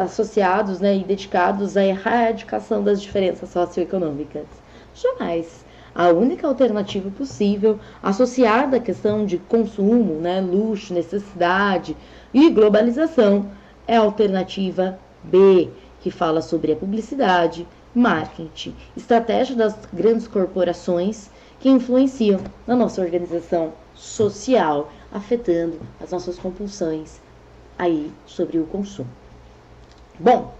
S1: associados, né, e dedicados à erradicação das diferenças socioeconômicas. Jamais. A única alternativa possível associada à questão de consumo, né, luxo, necessidade e globalização é a alternativa B, que fala sobre a publicidade, marketing, estratégia das grandes corporações que influenciam na nossa organização social, afetando as nossas compulsões aí sobre o consumo. Bom,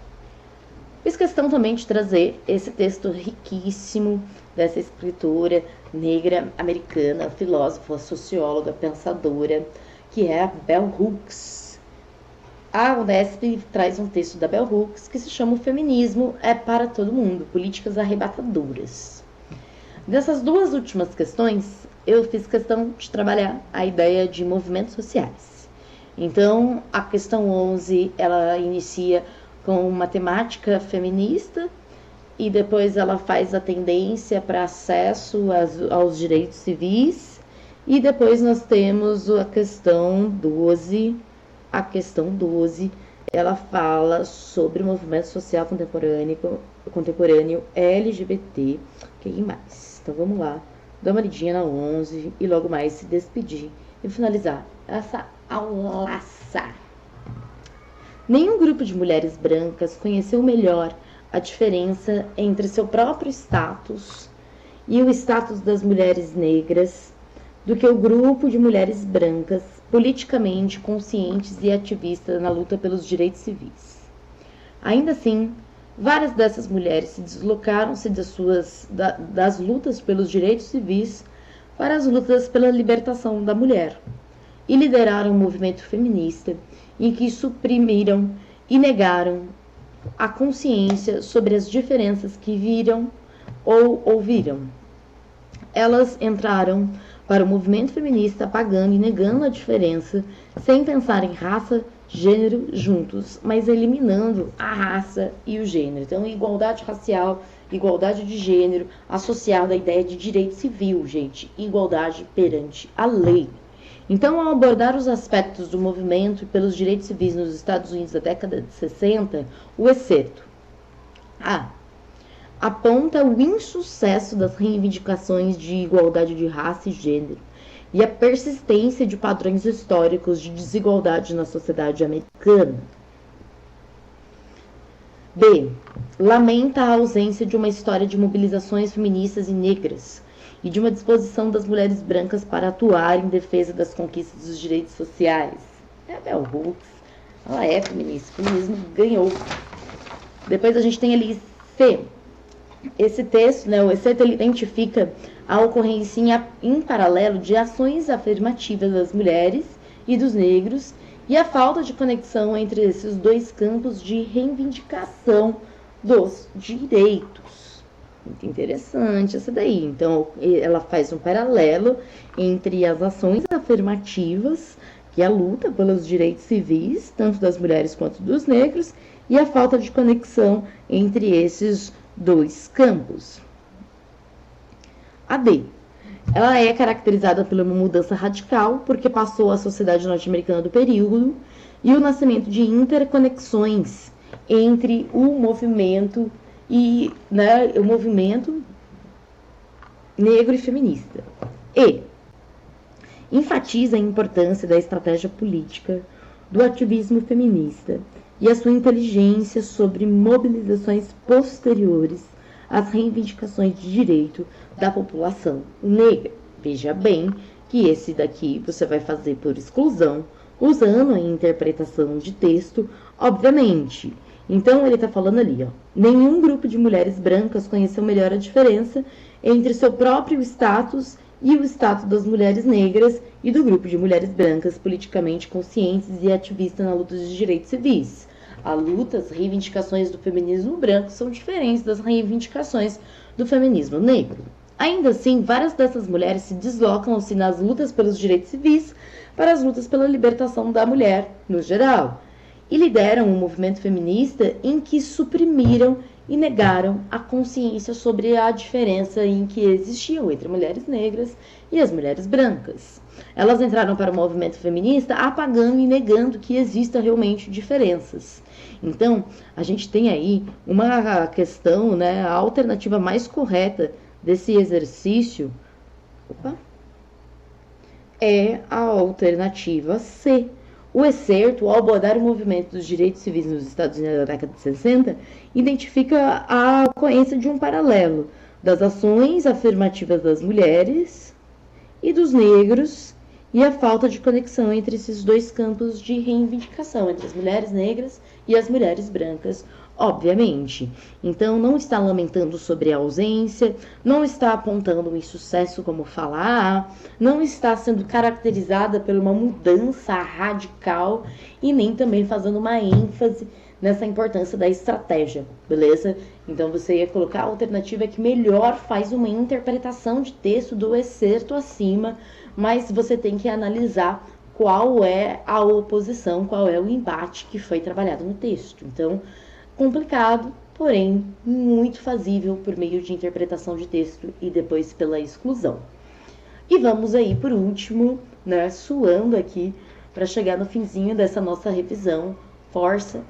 S1: fiz questão também de trazer esse texto riquíssimo dessa escritora negra americana, filósofa, socióloga, pensadora, que é a Bell Hooks. A Unesp traz um texto da Bell Hooks que se chama O Feminismo é para Todo Mundo, Políticas Arrebatadoras. Dessas duas últimas questões, eu fiz questão de trabalhar a ideia de movimentos sociais. Então, a questão 11, ela inicia com uma temática feminista e depois ela faz a tendência para acesso aos direitos civis e depois nós temos a questão 12. A questão 12, ela fala sobre o movimento social contemporâneo LGBT, quem mais? Então vamos lá, dar uma lidinha na 11 e logo mais se despedir e finalizar essa aulaça. Nenhum grupo de mulheres brancas conheceu melhor a diferença entre seu próprio status e o status das mulheres negras do que o grupo de mulheres brancas politicamente conscientes e ativistas na luta pelos direitos civis. Ainda assim, várias dessas mulheres se deslocaram-se das lutas pelos direitos civis para as lutas pela libertação da mulher e lideraram um movimento feminista em que suprimiram e negaram a consciência sobre as diferenças que viram ou ouviram. Elas entraram para o movimento feminista apagando e negando a diferença, sem pensar em raça, gênero juntos, mas eliminando a raça e o gênero. Então, igualdade racial, igualdade de gênero, associada à ideia de direito civil, gente, igualdade perante a lei. Então, ao abordar os aspectos do movimento pelos direitos civis nos Estados Unidos da década de 60, o excerto aponta o insucesso das reivindicações de igualdade de raça e gênero e a persistência de padrões históricos de desigualdade na sociedade americana. B. Lamenta a ausência de uma história de mobilizações feministas e negras e de uma disposição das mulheres brancas para atuar em defesa das conquistas dos direitos sociais. É a Bell Hooks, ela é feminista, o feminismo ganhou. Depois a gente tem ali C. Esse texto, né, o excerto, ele identifica a ocorrência em paralelo de ações afirmativas das mulheres e dos negros e a falta de conexão entre esses dois campos de reivindicação dos direitos. Muito interessante essa daí. Então, ela faz um paralelo entre as ações afirmativas, que é a luta pelos direitos civis, tanto das mulheres quanto dos negros, e a falta de conexão entre esses dois campos. A D. Ela é caracterizada por uma mudança radical, porque passou a sociedade norte-americana do período e o nascimento de interconexões entre o movimento e o movimento negro e feminista. E enfatiza a importância da estratégia política do ativismo feminista e a sua inteligência sobre mobilizações posteriores às reivindicações de direito da população negra. Veja bem que esse daqui você vai fazer por exclusão, usando a interpretação de texto, obviamente. Então, ele está falando ali, ó, nenhum grupo de mulheres brancas conheceu melhor a diferença entre seu próprio status e o status das mulheres negras e do grupo de mulheres brancas politicamente conscientes e ativistas na luta dos direitos civis. A luta, as reivindicações do feminismo branco são diferentes das reivindicações do feminismo negro. Ainda assim, várias dessas mulheres se deslocam-se nas lutas pelos direitos civis para as lutas pela libertação da mulher, no geral, e lideram um movimento feminista em que suprimiram e negaram a consciência sobre a diferença em que existiam entre mulheres negras e as mulheres brancas. Elas entraram para o movimento feminista apagando e negando que existam realmente diferenças. Então, a gente tem aí uma questão, né, a alternativa mais correta desse exercício é a alternativa C. O excerto, ao abordar o movimento dos direitos civis nos Estados Unidos da década de 60, identifica a ocorrência de um paralelo das ações afirmativas das mulheres e dos negros e a falta de conexão entre esses dois campos de reivindicação, entre as mulheres negras e as mulheres brancas, obviamente. Então, não está lamentando sobre a ausência, não está apontando um insucesso como falar, não está sendo caracterizada por uma mudança radical e nem também fazendo uma ênfase nessa importância da estratégia, beleza? Então, você ia colocar a alternativa que melhor faz uma interpretação de texto do excerto acima, mas você tem que analisar qual é a oposição, qual é o embate que foi trabalhado no texto. Então, complicado, porém muito fazível por meio de interpretação de texto e depois pela exclusão. E vamos aí por último, né, suando aqui para chegar no finzinho dessa nossa revisão. Força,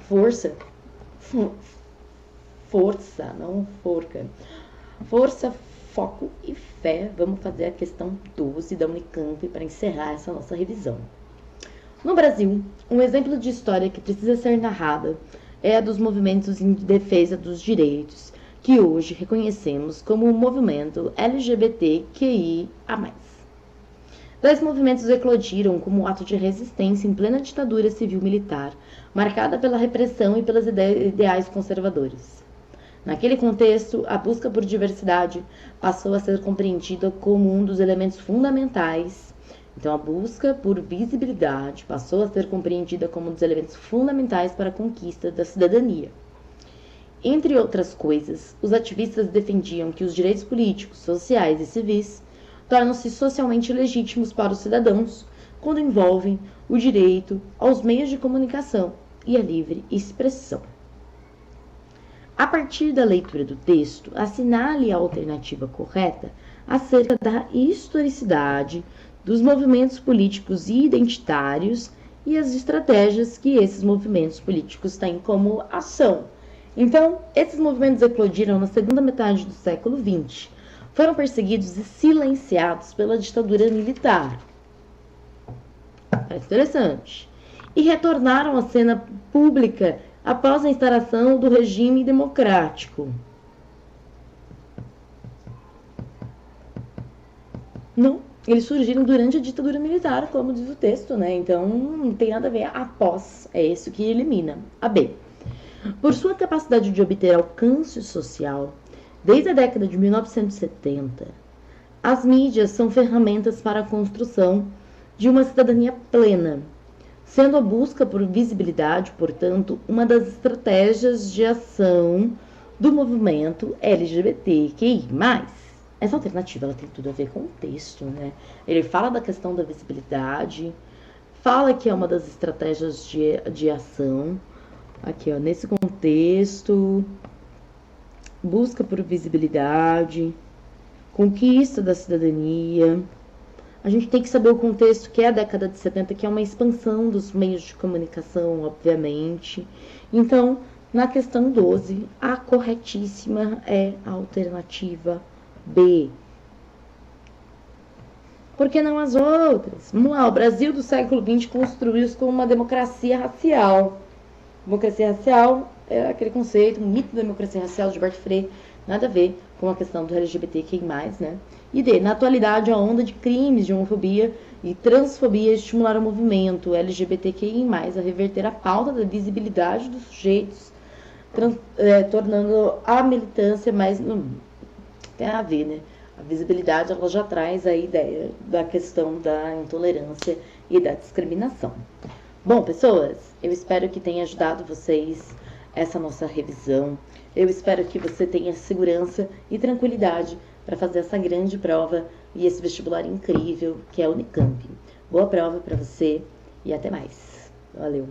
S1: não forca. Força, foco e fé. Vamos fazer a questão 12 da Unicamp para encerrar essa nossa revisão. No Brasil, um exemplo de história que precisa ser narrada é a dos movimentos em defesa dos direitos, que hoje reconhecemos como o movimento LGBTQIA+. Dois movimentos eclodiram como ato de resistência em plena ditadura civil-militar, marcada pela repressão e pelos ideais conservadores. Naquele contexto, a busca por diversidade passou a ser compreendida como um dos elementos fundamentais. Então, a busca por visibilidade passou a ser compreendida como um dos elementos fundamentais para a conquista da cidadania. Entre outras coisas, os ativistas defendiam que os direitos políticos, sociais e civis tornam-se socialmente legítimos para os cidadãos quando envolvem o direito aos meios de comunicação e à livre expressão. A partir da leitura do texto, assinale a alternativa correta acerca da historicidade dos movimentos políticos e identitários e as estratégias que esses movimentos políticos têm como ação. Então, esses movimentos eclodiram na segunda metade do século XX, foram perseguidos e silenciados pela ditadura militar. É interessante. E retornaram à cena pública após a instauração do regime democrático. Não, eles surgiram durante a ditadura militar, como diz o texto, né? Então, não tem nada a ver após. É isso que elimina. A B. Por sua capacidade de obter alcance social, desde a década de 1970, as mídias são ferramentas para a construção de uma cidadania plena, sendo a busca por visibilidade, portanto, uma das estratégias de ação do movimento LGBTQI+. Essa alternativa ela tem tudo a ver com o texto, né? Ele fala da questão da visibilidade, fala que é uma das estratégias de ação, aqui ó, nesse contexto, busca por visibilidade, conquista da cidadania. A gente tem que saber o contexto que é a década de 70, que é uma expansão dos meios de comunicação, obviamente. Então, na questão 12, a corretíssima é a alternativa B. Por que não as outras? Vamos lá, o Brasil do século XX construiu-se como uma democracia racial. Democracia racial é aquele conceito, um mito da democracia racial de Gilberto Freire, nada a ver com a questão do LGBTQI+, né? E D, na atualidade, a onda de crimes de homofobia e transfobia estimularam o movimento LGBTQI+, a reverter a pauta da visibilidade dos sujeitos, tornando a militância mais... tem a ver, né? A visibilidade, ela já traz a ideia da questão da intolerância e da discriminação. Bom, pessoas, eu espero que tenha ajudado vocês essa nossa revisão. Eu espero que você tenha segurança e tranquilidade para fazer essa grande prova e esse vestibular incrível que é a Unicamp. Boa prova para você e até mais. Valeu!